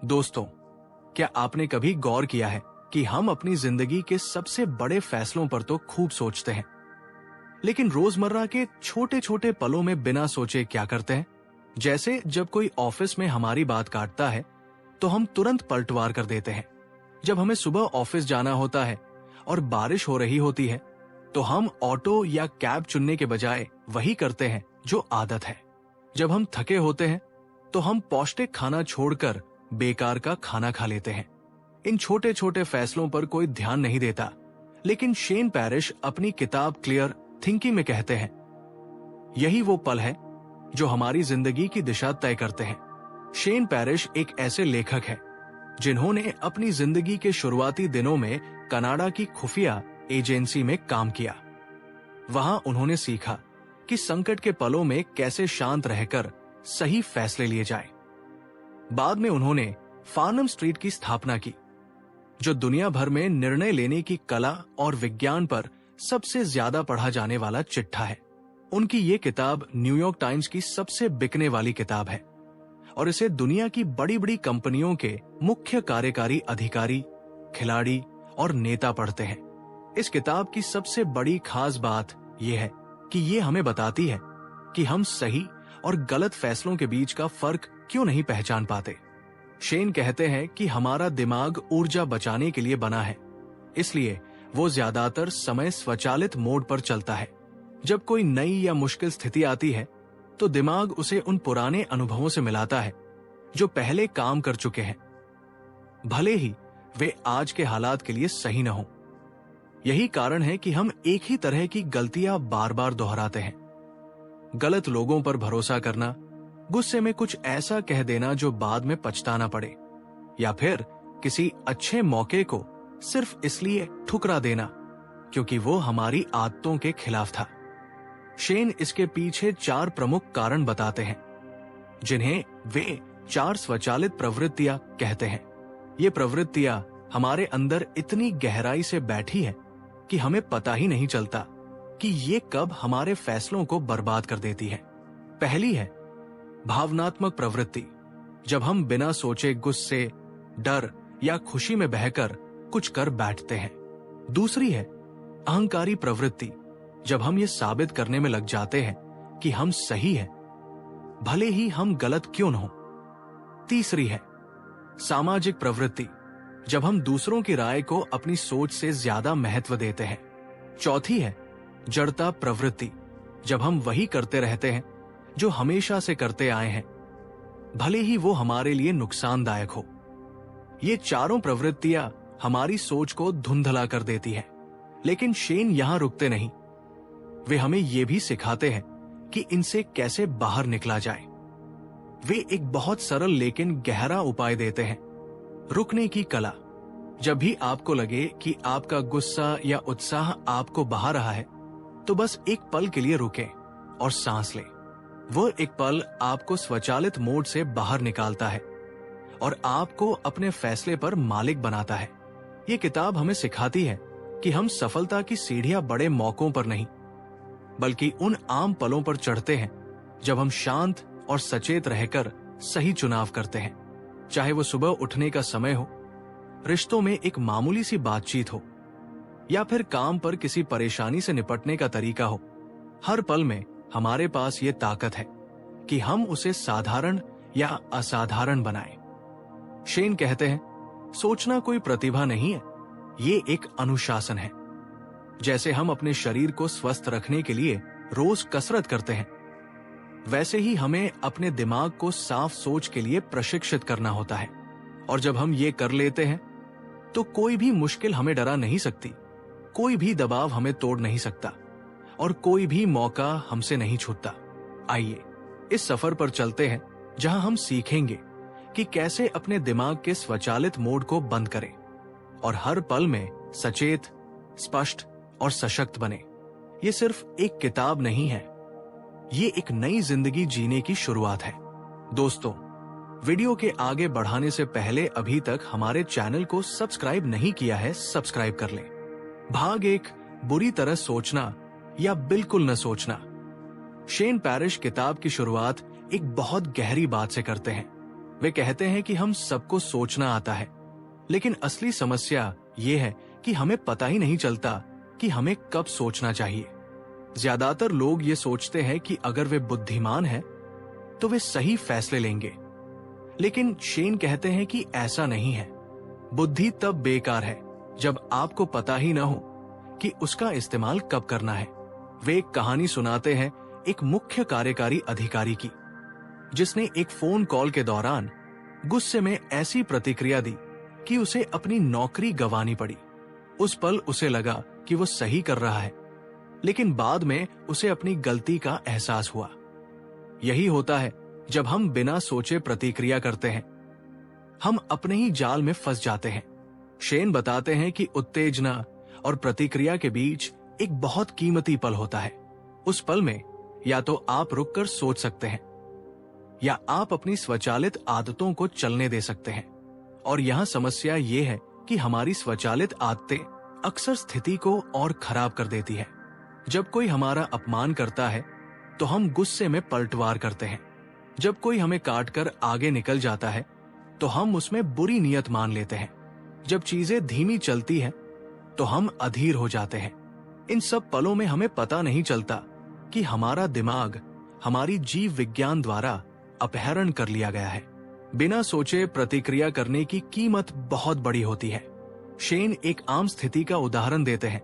दोस्तों, क्या आपने कभी गौर किया है कि हम अपनी जिंदगी के सबसे बड़े फैसलों पर तो खूब सोचते हैं, लेकिन रोजमर्रा के छोटे छोटे पलों में बिना सोचे क्या करते हैं? जैसे जब कोई ऑफिस में हमारी बात काटता है तो हम तुरंत पलटवार कर देते हैं। जब हमें सुबह ऑफिस जाना होता है और बारिश हो रही होती है तो हम ऑटो या कैब चुनने के बजाय वही करते हैं जो आदत है। जब हम थके होते हैं तो हम पौष्टिक खाना छोड़कर बेकार का खाना खा लेते हैं। इन छोटे छोटे फैसलों पर कोई ध्यान नहीं देता, लेकिन शेन पैरिश अपनी किताब क्लियर थिंकिंग में कहते हैं, यही वो पल है जो हमारी जिंदगी की दिशा तय करते हैं। शेन पैरिश एक ऐसे लेखक हैं जिन्होंने अपनी जिंदगी के शुरुआती दिनों में कनाडा की खुफिया एजेंसी में काम किया। वहां उन्होंने सीखा कि संकट के पलों में कैसे शांत रहकर सही फैसले लिए जाए। बाद में उन्होंने फार्नम स्ट्रीट की स्थापना की, जो दुनिया भर में निर्णय लेने की कला और विज्ञान पर सबसे ज्यादा पढ़ा जाने वाला चिट्ठा है। उनकी ये किताब न्यूयॉर्क टाइम्स की सबसे बिकने वाली किताब है और इसे दुनिया की बड़ी बड़ी कंपनियों के मुख्य कार्यकारी अधिकारी, खिलाड़ी और नेता पढ़ते हैं। इस किताब की सबसे बड़ी खास बात यह है कि ये हमें बताती है कि हम सही और गलत फैसलों के बीच का फर्क क्यों नहीं पहचान पाते। शेन कहते हैं कि हमारा दिमाग ऊर्जा बचाने के लिए बना है, इसलिए वो ज्यादातर समय स्वचालित मोड पर चलता है। जब कोई नई या मुश्किल स्थिति आती है तो दिमाग उसे उन पुराने अनुभवों से मिलाता है जो पहले काम कर चुके हैं, भले ही वे आज के हालात के लिए सही न हो। यही कारण है कि हम एक ही तरह की गलतियां बार बार दोहराते हैं। गलत लोगों पर भरोसा करना, गुस्से में कुछ ऐसा कह देना जो बाद में पछताना पड़े, या फिर किसी अच्छे मौके को सिर्फ इसलिए ठुकरा देना क्योंकि वो हमारी आदतों के खिलाफ था। शेन इसके पीछे 4 प्रमुख कारण बताते हैं, जिन्हें वे 4 स्वचालित प्रवृत्तियां कहते हैं। ये प्रवृत्तियां हमारे अंदर इतनी गहराई से बैठी है कि हमें पता ही नहीं चलता कि ये कब हमारे फैसलों को बर्बाद कर देती है। पहली है भावनात्मक प्रवृत्ति, जब हम बिना सोचे गुस्से, डर या खुशी में बहकर कुछ कर बैठते हैं। दूसरी है अहंकारी प्रवृत्ति, जब हम ये साबित करने में लग जाते हैं कि हम सही हैं, भले ही हम गलत क्यों न हो। तीसरी है सामाजिक प्रवृत्ति, जब हम दूसरों की राय को अपनी सोच से ज्यादा महत्व देते हैं। चौथी है जड़ता प्रवृत्ति, जब हम वही करते रहते हैं जो हमेशा से करते आए हैं, भले ही वो हमारे लिए नुकसानदायक हो। ये चारों प्रवृत्तियां हमारी सोच को धुंधला कर देती हैं, लेकिन शेन यहां रुकते नहीं। वे हमें ये भी सिखाते हैं कि इनसे कैसे बाहर निकला जाए। वे एक बहुत सरल लेकिन गहरा उपाय देते हैं, रुकने की कला। जब भी आपको लगे कि आपका गुस्सा या उत्साह आपको बहा रहा है, तो बस एक पल के लिए रुकें और सांस लें। वो एक पल आपको स्वचालित मोड से बाहर निकालता है और आपको अपने फैसले पर मालिक बनाता है। ये किताब हमें सिखाती है कि हम सफलता की सीढ़ियां बड़े मौकों पर नहीं, बल्कि उन आम पलों पर चढ़ते हैं जब हम शांत और सचेत रहकर सही चुनाव करते हैं। चाहे वो सुबह उठने का समय हो, रिश्तों में एक मामूली सी बातचीत हो, या फिर काम पर किसी परेशानी से निपटने का तरीका हो, हर पल में हमारे पास ये ताकत है कि हम उसे साधारण या असाधारण बनाएं। शेन कहते हैं, सोचना कोई प्रतिभा नहीं है, ये एक अनुशासन है। जैसे हम अपने शरीर को स्वस्थ रखने के लिए रोज कसरत करते हैं, वैसे ही हमें अपने दिमाग को साफ सोच के लिए प्रशिक्षित करना होता है। और जब हम ये कर लेते हैं तो कोई भी मुश्किल हमें डरा नहीं सकती, कोई भी दबाव हमें तोड़ नहीं सकता और कोई भी मौका हमसे नहीं छूटता। आइए इस सफर पर चलते हैं जहां हम सीखेंगे कि कैसे अपने दिमाग के स्वचालित मोड को बंद करें और हर पल में सचेत, स्पष्ट और सशक्त बने। ये सिर्फ एक किताब नहीं है, ये एक नई जिंदगी जीने की शुरुआत है। दोस्तों, वीडियो के आगे बढ़ाने से पहले अभी तक हमारे चैनल को सब्सक्राइब नहीं किया है, सब्सक्राइब कर लें। भाग 1, बुरी तरह सोचना या बिल्कुल न सोचना। शेन पैरिश किताब की शुरुआत एक बहुत गहरी बात से करते हैं। वे कहते हैं कि हम सबको सोचना आता है, लेकिन असली समस्या ये है कि हमें पता ही नहीं चलता कि हमें कब सोचना चाहिए। ज्यादातर लोग ये सोचते हैं कि अगर वे बुद्धिमान हैं तो वे सही फैसले लेंगे, लेकिन शेन कहते हैं कि ऐसा नहीं है। बुद्धि तब बेकार है जब आपको पता ही न हो कि उसका इस्तेमाल कब करना है। वे एक कहानी सुनाते हैं एक मुख्य कार्यकारी अधिकारी की, जिसने एक फोन कॉल के दौरान गुस्से में ऐसी प्रतिक्रिया दी कि उसे अपनी नौकरी गंवानी पड़ी। उस पल उसे लगा कि वो सही कर रहा है, लेकिन बाद में उसे अपनी गलती का एहसास हुआ। यही होता है जब हम बिना सोचे प्रतिक्रिया करते हैं, हम अपने ही जाल में फंस जाते हैं। शेन बताते हैं कि उत्तेजना और प्रतिक्रिया के बीच एक बहुत कीमती पल होता है। उस पल में या तो आप रुककर सोच सकते हैं या आप अपनी स्वचालित आदतों को चलने दे सकते हैं। और यहां समस्या ये है कि हमारी स्वचालित आदतें अक्सर स्थिति को और खराब कर देती है। जब कोई हमारा अपमान करता है तो हम गुस्से में पलटवार करते हैं। जब कोई हमें काटकर आगे निकल जाता है तो हम उसमें बुरी नीयत मान लेते हैं। जब चीजें धीमी चलती हैं तो हम अधीर हो जाते हैं। इन सब पलों में हमें पता नहीं चलता कि हमारा दिमाग हमारी जीव विज्ञान द्वारा अपहरण कर लिया गया है। बिना सोचे प्रतिक्रिया करने की कीमत बहुत बड़ी होती है। शेन एक आम स्थिति का उदाहरण देते हैं।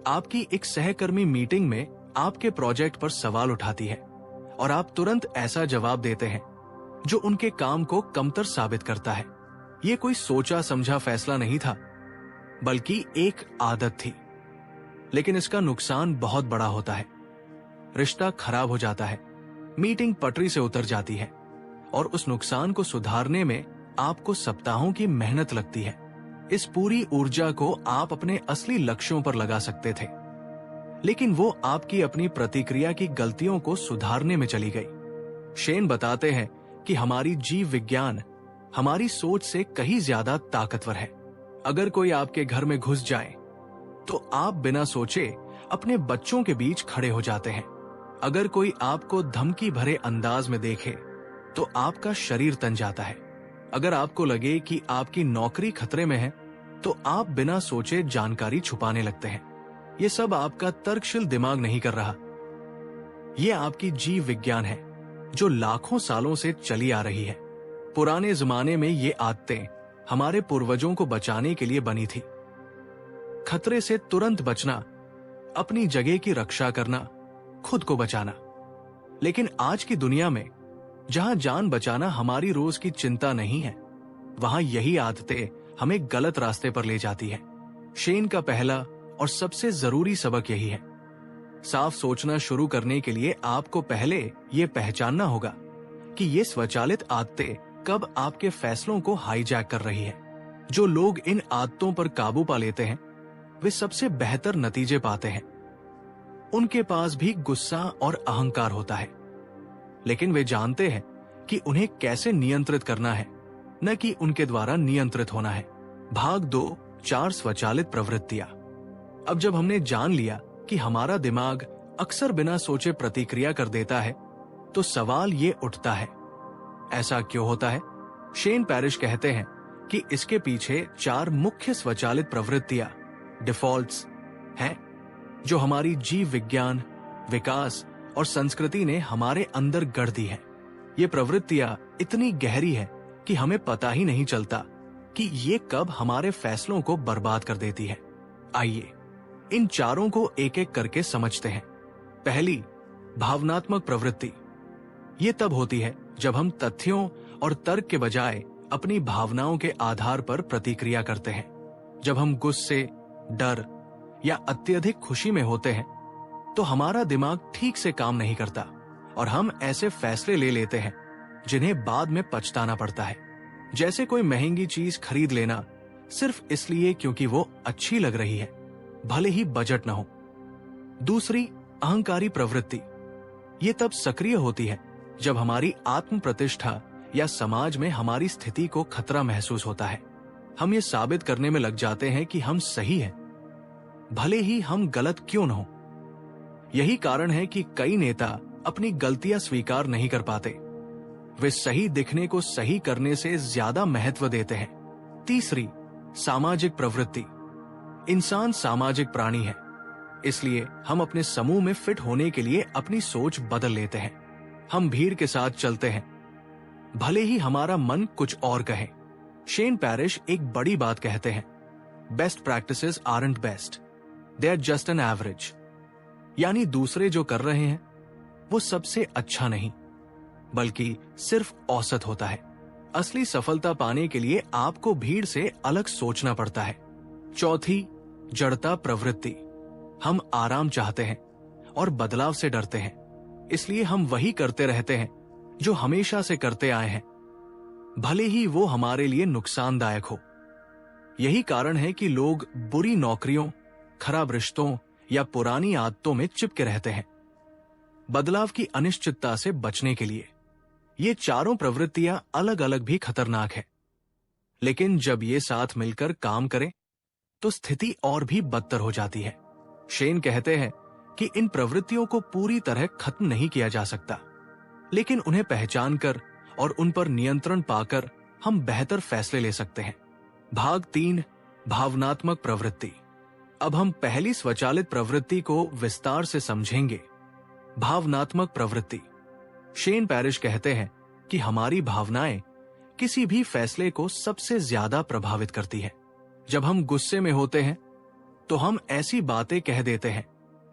आपकी एक सहकर्मी मीटिंग में आपके प्रोजेक्ट पर सवाल उठाती है और आप तुरंत ऐसा जवाब देते हैं जो उनके काम को कमतर साबित करता है। यह कोई सोचा समझा फैसला नहीं था, बल्कि एक आदत थी, लेकिन इसका नुकसान बहुत बड़ा होता है। रिश्ता खराब हो जाता है, मीटिंग पटरी से उतर जाती है और उस नुकसान को सुधारने में आपको सप्ताहों की मेहनत लगती है। इस पूरी ऊर्जा को आप अपने असली लक्ष्यों पर लगा सकते थे, लेकिन वो आपकी अपनी प्रतिक्रिया की गलतियों को सुधारने में चली गई। शेन बताते हैं कि हमारी जीव विज्ञान हमारी सोच से कहीं ज्यादा ताकतवर है। अगर कोई आपके घर में घुस जाए तो आप बिना सोचे अपने बच्चों के बीच खड़े हो जाते हैं। अगर कोई आपको धमकी भरे अंदाज में देखे तो आपका शरीर तन जाता है। अगर आपको लगे कि आपकी नौकरी खतरे में है तो आप बिना सोचे जानकारी छुपाने लगते हैं। ये सब आपका तर्कशील दिमाग नहीं कर रहा, ये आपकी जीव विज्ञान है जो लाखों सालों से चली आ रही है। पुराने जमाने में ये आदतें हमारे पूर्वजों को बचाने के लिए बनी थी। खतरे से तुरंत बचना, अपनी जगह की रक्षा करना, खुद को बचाना। लेकिन आज की दुनिया में जहां जान बचाना हमारी रोज की चिंता नहीं है, वहां यही आदतें हमें गलत रास्ते पर ले जाती है। शेन का पहला और सबसे जरूरी सबक यही है। साफ सोचना शुरू करने के लिए आपको पहले ये पहचानना होगा कि ये स्वचालित आदतें कब आपके फैसलों को हाईजैक कर रही है। जो लोग इन आदतों पर काबू पा लेते हैं वे सबसे बेहतर नतीजे पाते हैं। उनके पास भी गुस्सा और अहंकार होता है, लेकिन वे जानते हैं कि उन्हें कैसे नियंत्रित करना है, न कि उनके द्वारा नियंत्रित होना है। भाग 2, 4 स्वचालित प्रवृत्तियां। अब जब हमने जान लिया कि हमारा दिमाग अक्सर बिना सोचे प्रतिक्रिया कर देता है, तो सवाल ये उठता है, ऐसा क्यों होता है? शेन पैरिश कहते हैं कि इसके पीछे 4 मुख्य स्वचालित प्रवृत्तियां, डिफॉल्ट्स हैं, जो हमारी जीव विज्ञान, विकास और संस्कृति ने हमारे अंदर गढ़ दी है। ये प्रवृत्तियां इतनी गहरी है कि हमें पता ही नहीं चलता कि ये कब हमारे फैसलों को बर्बाद कर देती है। आइए इन चारों को एक एक करके समझते हैं। पहली, भावनात्मक प्रवृत्ति। ये तब होती है जब हम तथ्यों और तर्क के बजाय अपनी भावनाओं के आधार पर प्रतिक्रिया करते हैं। जब हम गुस्से, डर या अत्यधिक खुशी में होते हैं तो हमारा दिमाग ठीक से काम नहीं करता और हम ऐसे फैसले ले लेते हैं जिन्हें बाद में पछताना पड़ता है। जैसे कोई महंगी चीज खरीद लेना सिर्फ इसलिए क्योंकि वो अच्छी लग रही है, भले ही बजट न हो। दूसरी, अहंकारी प्रवृत्ति। ये तब सक्रिय होती है जब हमारी आत्म प्रतिष्ठा या समाज में हमारी स्थिति को खतरा महसूस होता है। हम ये साबित करने में लग जाते हैं कि हम सही हैं, भले ही हम गलत क्यों न हो। यही कारण है कि कई नेता अपनी गलतियां स्वीकार नहीं कर पाते। वे सही दिखने को सही करने से ज्यादा महत्व देते हैं। तीसरी, सामाजिक प्रवृत्ति। इंसान सामाजिक प्राणी है, इसलिए हम अपने समूह में फिट होने के लिए अपनी सोच बदल लेते हैं। हम भीड़ के साथ चलते हैं, भले ही हमारा मन कुछ और कहे। शेन पैरिश एक बड़ी बात कहते हैं, best practices aren't best, they are just an average. यानी दूसरे जो कर रहे हैं वो सबसे अच्छा नहीं, बल्कि सिर्फ औसत होता है। असली सफलता पाने के लिए आपको भीड़ से अलग सोचना पड़ता है। चौथी, जड़ता प्रवृत्ति। हम आराम चाहते हैं और बदलाव से डरते हैं, इसलिए हम वही करते रहते हैं जो हमेशा से करते आए हैं, भले ही वो हमारे लिए नुकसानदायक हो। यही कारण है कि लोग बुरी नौकरियों, खराब रिश्तों या पुरानी आदतों में चिपके रहते हैं। बदलाव की अनिश्चितता से बचने के लिए ये चारों प्रवृत्तियां अलग अलग भी खतरनाक है, लेकिन जब ये साथ मिलकर काम करें तो स्थिति और भी बदतर हो जाती है। शेन कहते हैं कि इन प्रवृत्तियों को पूरी तरह खत्म नहीं किया जा सकता, लेकिन उन्हें पहचान कर और उन पर नियंत्रण पाकर हम बेहतर फैसले ले सकते हैं। भाग 3, भावनात्मक प्रवृत्ति। अब हम पहली स्वचालित प्रवृत्ति को विस्तार से समझेंगे, भावनात्मक प्रवृत्ति। शेन पैरिश कहते हैं कि हमारी भावनाएं किसी भी फैसले को सबसे ज्यादा प्रभावित करती है। जब हम गुस्से में होते हैं तो हम ऐसी बातें कह देते हैं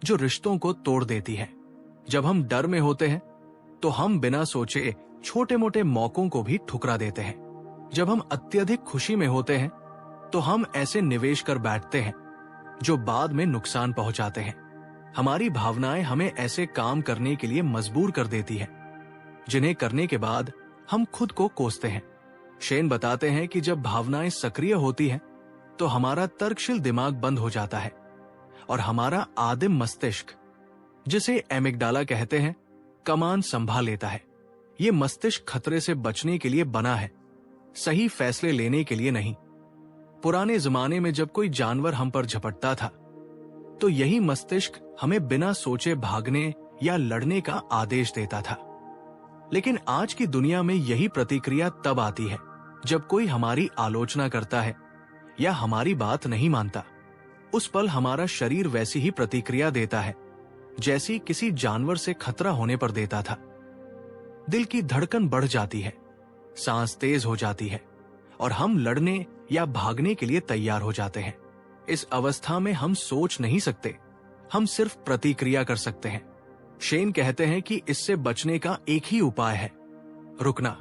जो रिश्तों को तोड़ देती हैं। जब हम डर में होते हैं तो हम बिना सोचे छोटे मोटे मौकों को भी ठुकरा देते हैं। जब हम अत्यधिक खुशी में होते हैं तो हम ऐसे निवेश कर बैठते हैं जो बाद में नुकसान पहुंचाते हैं। हमारी भावनाएं हमें ऐसे काम करने के लिए मजबूर कर देती हैं जिन्हें करने के बाद हम खुद को कोसते हैं। शेन बताते हैं कि जब भावनाएं सक्रिय होती हैं तो हमारा तर्कशील दिमाग बंद हो जाता है और हमारा आदिम मस्तिष्क, जिसे एमिगडाला कहते हैं, कमान संभाल लेता है। ये मस्तिष्क खतरे से बचने के लिए बना है, सही फैसले लेने के लिए नहीं। पुराने जमाने में जब कोई जानवर हम पर झपटता था तो यही मस्तिष्क हमें बिना सोचे भागने या लड़ने का आदेश देता था। लेकिन आज की दुनिया में यही प्रतिक्रिया तब आती है जब कोई हमारी आलोचना करता है या हमारी बात नहीं मानता। उस पल हमारा शरीर वैसी ही प्रतिक्रिया देता है जैसी किसी जानवर से खतरा होने पर देता था। दिल की धड़कन बढ़ जाती है, सांस तेज हो जाती है और हम लड़ने या भागने के लिए तैयार हो जाते हैं। इस अवस्था में हम सोच नहीं सकते, हम सिर्फ प्रतिक्रिया कर सकते हैं। शेन कहते हैं कि इससे बचने का एक ही उपाय है, रुकना।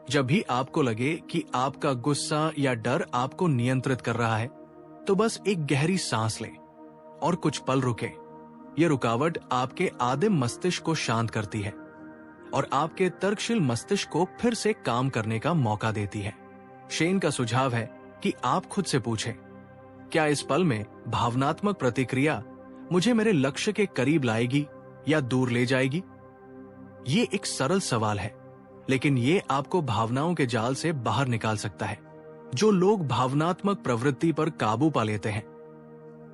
जब भी आपको लगे कि आपका गुस्सा या डर आपको नियंत्रित कर रहा है तो बस एक गहरी सांस लें और कुछ पल रुकें। यह रुकावट आपके आदिम मस्तिष्क को शांत करती है और आपके तर्कशील मस्तिष्क को फिर से काम करने का मौका देती है। शेन का सुझाव है कि आप खुद से पूछें, क्या इस पल में भावनात्मक प्रतिक्रिया मुझे मेरे लक्ष्य के करीब लाएगी या दूर ले जाएगी? ये एक सरल सवाल है, लेकिन ये आपको भावनाओं के जाल से बाहर निकाल सकता है। जो लोग भावनात्मक प्रवृत्ति पर काबू पा लेते हैं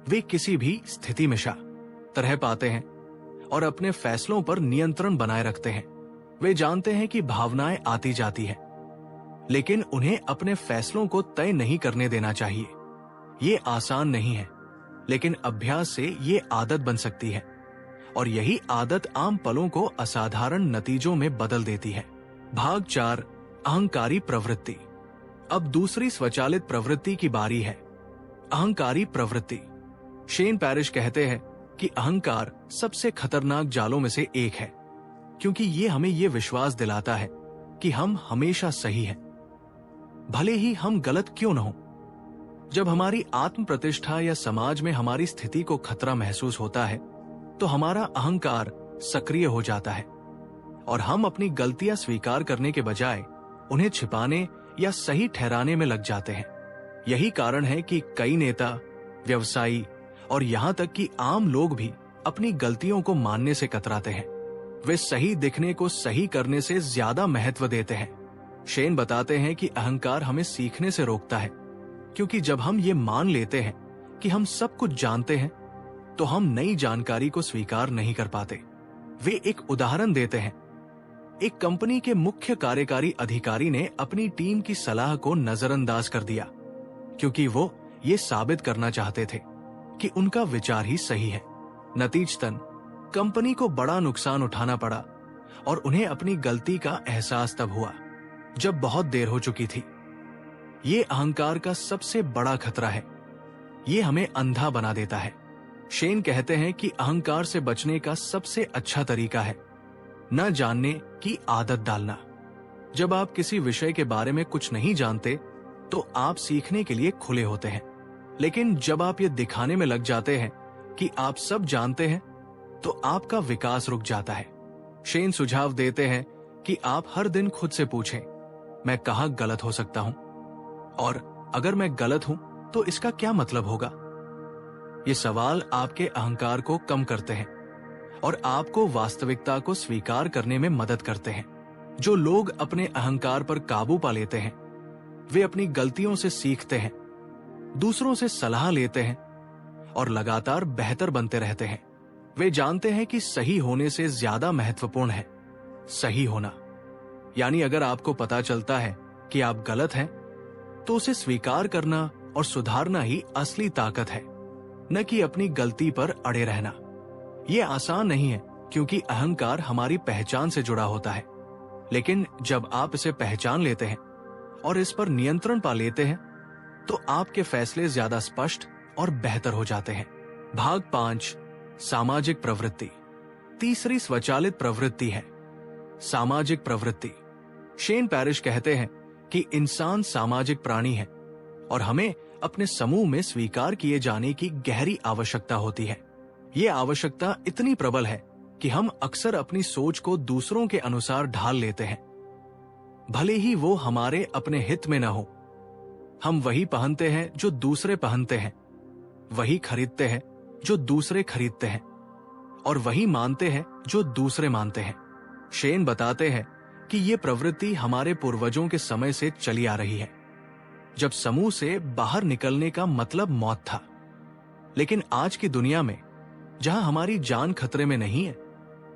वे किसी भी स्थिति में शांत रह पाते हैं और अपने फैसलों पर नियंत्रण बनाए रखते हैं। वे जानते हैं कि भावनाएं आती जाती है, लेकिन उन्हें अपने फैसलों को तय नहीं करने देना चाहिए। ये आसान नहीं है, लेकिन अभ्यास से ये आदत बन सकती है और यही आदत आम पलों को असाधारण नतीजों में बदल देती है। भाग 4, अहंकारी प्रवृत्ति। अब दूसरी स्वचालित प्रवृत्ति की बारी है, अहंकारी प्रवृत्ति। शेन पैरिश कहते हैं कि अहंकार सबसे खतरनाक जालों में से एक है, क्योंकि ये हमें ये विश्वास दिलाता है कि हम हमेशा सही हैं, भले ही हम गलत क्यों न हो। जब हमारी आत्म प्रतिष्ठा या समाज में हमारी स्थिति को खतरा महसूस होता है तो हमारा अहंकार सक्रिय हो जाता है और हम अपनी गलतियां स्वीकार करने के बजाय उन्हें छिपाने या सही ठहराने में लग जाते हैं। यही कारण है कि कई नेता, व्यवसायी और यहाँ तक कि आम लोग भी अपनी गलतियों को मानने से कतराते हैं। वे सही दिखने को सही करने से ज्यादा महत्व देते हैं। शेन बताते हैं कि अहंकार हमें सीखने से रोकता है, क्योंकि जब हम ये मान लेते हैं कि हम सब कुछ जानते हैं तो हम नई जानकारी को स्वीकार नहीं कर पाते। वे एक उदाहरण देते हैं, एक कंपनी के मुख्य कार्यकारी अधिकारी ने अपनी टीम की सलाह को नजरअंदाज कर दिया क्योंकि वो ये साबित करना चाहते थे कि उनका विचार ही सही है। नतीजतन कंपनी को बड़ा नुकसान उठाना पड़ा और उन्हें अपनी गलती का एहसास तब हुआ जब बहुत देर हो चुकी थी। ये अहंकार का सबसे बड़ा खतरा है। ये हमें अंधा बना देता है। शेन कहते हैं कि अहंकार से बचने का सबसे अच्छा तरीका है न जानने की आदत डालना। जब आप किसी विषय के बारे में कुछ नहीं जानते तो आप सीखने के लिए खुले होते हैं, लेकिन जब आप ये दिखाने में लग जाते हैं कि आप सब जानते हैं तो आपका विकास रुक जाता है। शेन सुझाव देते हैं कि आप हर दिन खुद से पूछें, मैं कहां गलत हो सकता हूं, और अगर मैं गलत हूं तो इसका क्या मतलब होगा। ये सवाल आपके अहंकार को कम करते हैं और आपको वास्तविकता को स्वीकार करने में मदद करते हैं। जो लोग अपने अहंकार पर काबू पा लेते हैं वे अपनी गलतियों से सीखते हैं, दूसरों से सलाह लेते हैं और लगातार बेहतर बनते रहते हैं। वे जानते हैं कि सही होने से ज्यादा महत्वपूर्ण है सही होना। यानी अगर आपको पता चलता है कि आप गलत हैं तो उसे स्वीकार करना और सुधारना ही असली ताकत है, न कि अपनी गलती पर अड़े रहना। यह आसान नहीं है क्योंकि अहंकार हमारी पहचान से जुड़ा होता है, लेकिन जब आप इसे पहचान लेते हैं और इस पर नियंत्रण पा लेते हैं तो आपके फैसले ज्यादा स्पष्ट और बेहतर हो जाते हैं। भाग 5, सामाजिक प्रवृत्ति। तीसरी स्वचालित प्रवृत्ति है सामाजिक प्रवृत्ति। शेन पैरिश कहते हैं कि इंसान सामाजिक प्राणी है और हमें अपने समूह में स्वीकार किए जाने की गहरी आवश्यकता होती है। ये आवश्यकता इतनी प्रबल है कि हम अक्सर अपनी सोच को दूसरों के अनुसार ढाल लेते हैं, भले ही वो हमारे अपने हित में न हो। हम वही पहनते हैं जो दूसरे पहनते हैं, वही खरीदते हैं जो दूसरे खरीदते हैं, और वही मानते हैं जो दूसरे मानते हैं। शेन बताते हैं कि ये प्रवृत्ति हमारे पूर्वजों के समय से चली आ रही है, जब समूह से बाहर निकलने का मतलब मौत था। लेकिन आज की दुनिया में जहां हमारी जान खतरे में नहीं है,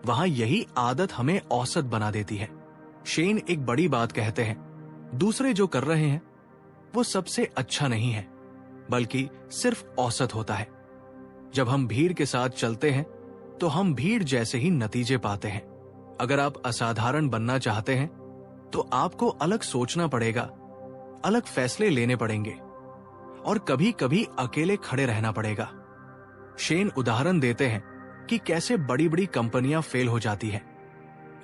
वहां यही आदत हमें औसत बना देती है। शेन एक बड़ी बात कहते हैं, दूसरे जो कर रहे हैं वो सबसे अच्छा नहीं है, बल्कि सिर्फ औसत होता है। जब हम भीड़ के साथ चलते हैं तो हम भीड़ जैसे ही नतीजे पाते हैं। अगर आप असाधारण बनना चाहते हैं तो आपको अलग सोचना पड़ेगा, अलग फैसले लेने पड़ेंगे और कभी कभी अकेले खड़े रहना पड़ेगा। शेन उदाहरण देते हैं कि कैसे बड़ी बड़ी कंपनियां फेल हो जाती हैं,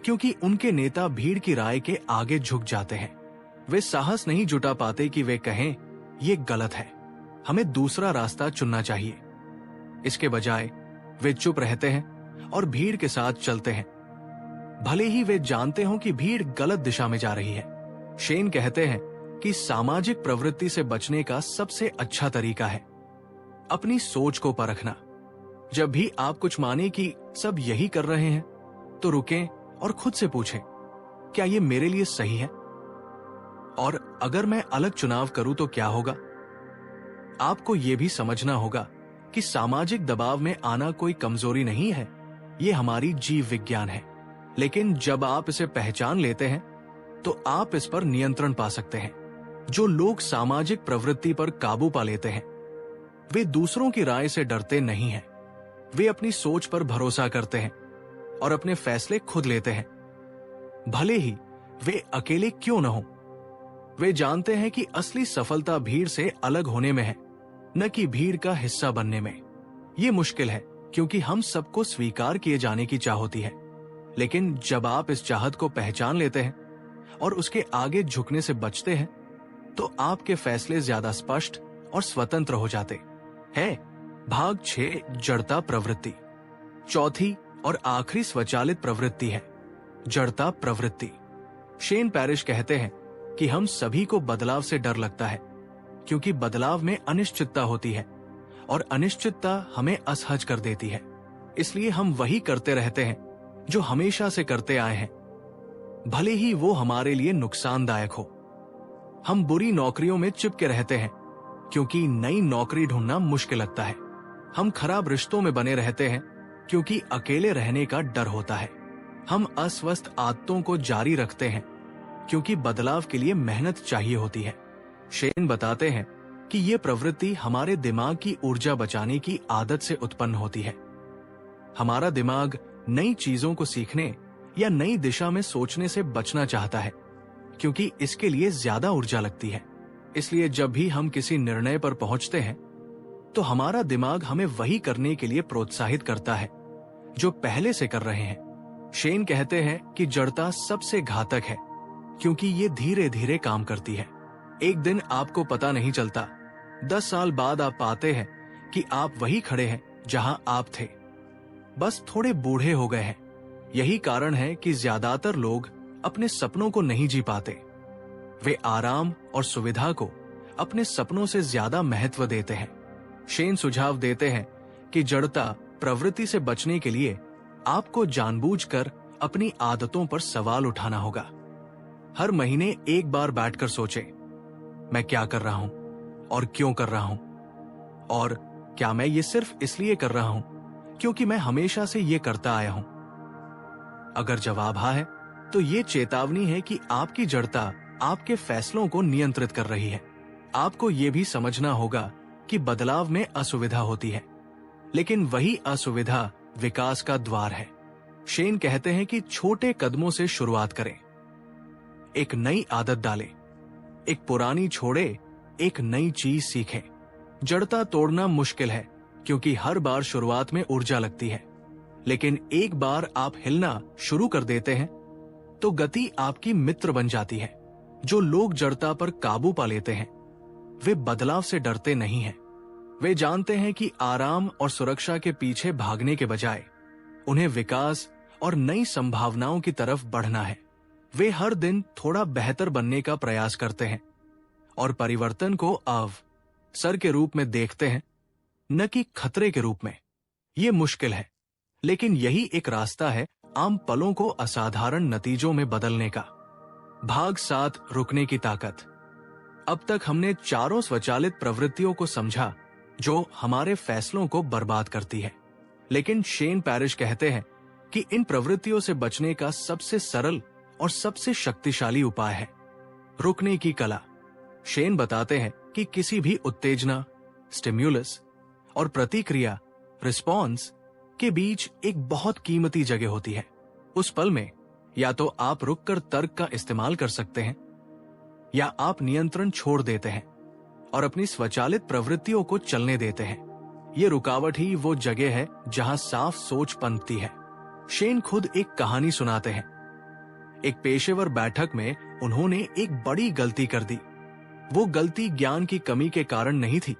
क्योंकि उनके नेता भीड़ की राय के आगे झुक जाते हैं। वे साहस नहीं जुटा पाते कि वे कहें ये गलत है, हमें दूसरा रास्ता चुनना चाहिए। इसके बजाय वे चुप रहते हैं और भीड़ के साथ चलते हैं, भले ही वे जानते हों कि भीड़ गलत दिशा में जा रही है। शेन कहते हैं कि सामाजिक प्रवृत्ति से बचने का सबसे अच्छा तरीका है अपनी सोच को परखना। जब भी आप कुछ माने कि सब यही कर रहे हैं तो रुकें और खुद से पूछें, क्या ये मेरे लिए सही है? और अगर मैं अलग चुनाव करूं तो क्या होगा? आपको यह भी समझना होगा कि सामाजिक दबाव में आना कोई कमजोरी नहीं है, ये हमारी जीव विज्ञान है। लेकिन जब आप इसे पहचान लेते हैं तो आप इस पर नियंत्रण पा सकते हैं। जो लोग सामाजिक प्रवृत्ति पर काबू पा लेते हैं वे दूसरों की राय से डरते नहीं हैं। वे अपनी सोच पर भरोसा करते हैं और अपने फैसले खुद लेते हैं, भले ही वे अकेले क्यों न हो। वे जानते हैं कि असली सफलता भीड़ से अलग होने में है, न कि भीड़ का हिस्सा बनने में। ये मुश्किल है क्योंकि हम सबको स्वीकार किए जाने की चाह होती है, लेकिन जब आप इस चाहत को पहचान लेते हैं और उसके आगे झुकने से बचते हैं तो आपके फैसले ज्यादा स्पष्ट और स्वतंत्र हो जाते हैं। भाग 6, जड़ता प्रवृत्ति। चौथी और आखिरी स्वचालित प्रवृत्ति है जड़ता प्रवृत्ति। शेन पैरिश कहते हैं कि हम सभी को बदलाव से डर लगता है क्योंकि बदलाव में अनिश्चितता होती है और अनिश्चितता हमें असहज कर देती है। इसलिए हम वही करते रहते हैं जो हमेशा से करते आए हैं, भले ही वो हमारे लिए नुकसानदायक हो। हम बुरी नौकरियों में चिपके रहते हैं क्योंकि नई नौकरी ढूंढना मुश्किल लगता है। हम खराब रिश्तों में बने रहते हैं क्योंकि अकेले रहने का डर होता है। हम अस्वस्थ आदतों को जारी रखते हैं क्योंकि बदलाव के लिए मेहनत चाहिए होती है। शेन बताते हैं कि ये प्रवृत्ति हमारे दिमाग की ऊर्जा बचाने की आदत से उत्पन्न होती है। हमारा दिमाग नई चीजों को सीखने या नई दिशा में सोचने से बचना चाहता है क्योंकि इसके लिए ज्यादा ऊर्जा लगती है। इसलिए जब भी हम किसी निर्णय पर पहुंचते हैं तो हमारा दिमाग हमें वही करने के लिए प्रोत्साहित करता है जो पहले से कर रहे हैं। शेन कहते हैं कि जड़ता सबसे घातक है क्योंकि ये धीरे धीरे काम करती है। एक दिन आपको पता नहीं चलता, 10 साल बाद आप पाते हैं कि आप वही खड़े हैं जहां आप थे, बस थोड़े बूढ़े हो गए हैं। यही कारण है कि ज्यादातर लोग अपने सपनों को नहीं जी पाते। वे आराम और सुविधा को अपने सपनों से ज्यादा महत्व देते हैं। शेन सुझाव देते हैं कि जड़ता प्रवृत्ति से बचने के लिए आपको जानबूझकर अपनी आदतों पर सवाल उठाना होगा। हर महीने एक बार बैठकर सोचें, मैं क्या कर रहा हूं और क्यों कर रहा हूं, और क्या मैं ये सिर्फ इसलिए कर रहा हूं क्योंकि मैं हमेशा से ये करता आया हूं। अगर जवाब हाँ है तो ये चेतावनी है कि आपकी जड़ता आपके फैसलों को नियंत्रित कर रही है। आपको ये भी समझना होगा कि बदलाव में असुविधा होती है, लेकिन वही असुविधा विकास का द्वार है। शेन कहते हैं कि छोटे कदमों से शुरुआत करें। एक नई आदत डालें, एक पुरानी छोड़े, एक नई चीज सीखें। जड़ता तोड़ना मुश्किल है क्योंकि हर बार शुरुआत में ऊर्जा लगती है, लेकिन एक बार आप हिलना शुरू कर देते हैं तो गति आपकी मित्र बन जाती है। जो लोग जड़ता पर काबू पा लेते हैं वे बदलाव से डरते नहीं हैं। वे जानते हैं कि आराम और सुरक्षा के पीछे भागने के बजाय उन्हें विकास और नई संभावनाओं की तरफ बढ़ना है। वे हर दिन थोड़ा बेहतर बनने का प्रयास करते हैं और परिवर्तन को अवसर के रूप में देखते हैं, न कि खतरे के रूप में। ये मुश्किल है, लेकिन यही एक रास्ता है आम पलों को असाधारण नतीजों में बदलने का। भाग 7, रुकने की ताकत। अब तक हमने चारों स्वचालित प्रवृत्तियों को समझा जो हमारे फैसलों को बर्बाद करती है, लेकिन शेन पैरिश कहते हैं कि इन प्रवृत्तियों से बचने का सबसे सरल और सबसे शक्तिशाली उपाय है रुकने की कला। शेन बताते हैं कि किसी भी उत्तेजना, स्टिम्युलस, और प्रतिक्रिया, रिस्पॉन्स, के बीच एक बहुत कीमती जगह होती है। उस पल में या तो आप रुककर तर्क का इस्तेमाल कर सकते हैं या आप नियंत्रण छोड़ देते हैं और अपनी स्वचालित प्रवृत्तियों को चलने देते हैं। ये रुकावट ही वो जगह है जहां साफ सोच पनपती है। शेन खुद एक कहानी सुनाते हैं। एक पेशेवर बैठक में उन्होंने एक बड़ी गलती कर दी। वो गलती ज्ञान की कमी के कारण नहीं थी,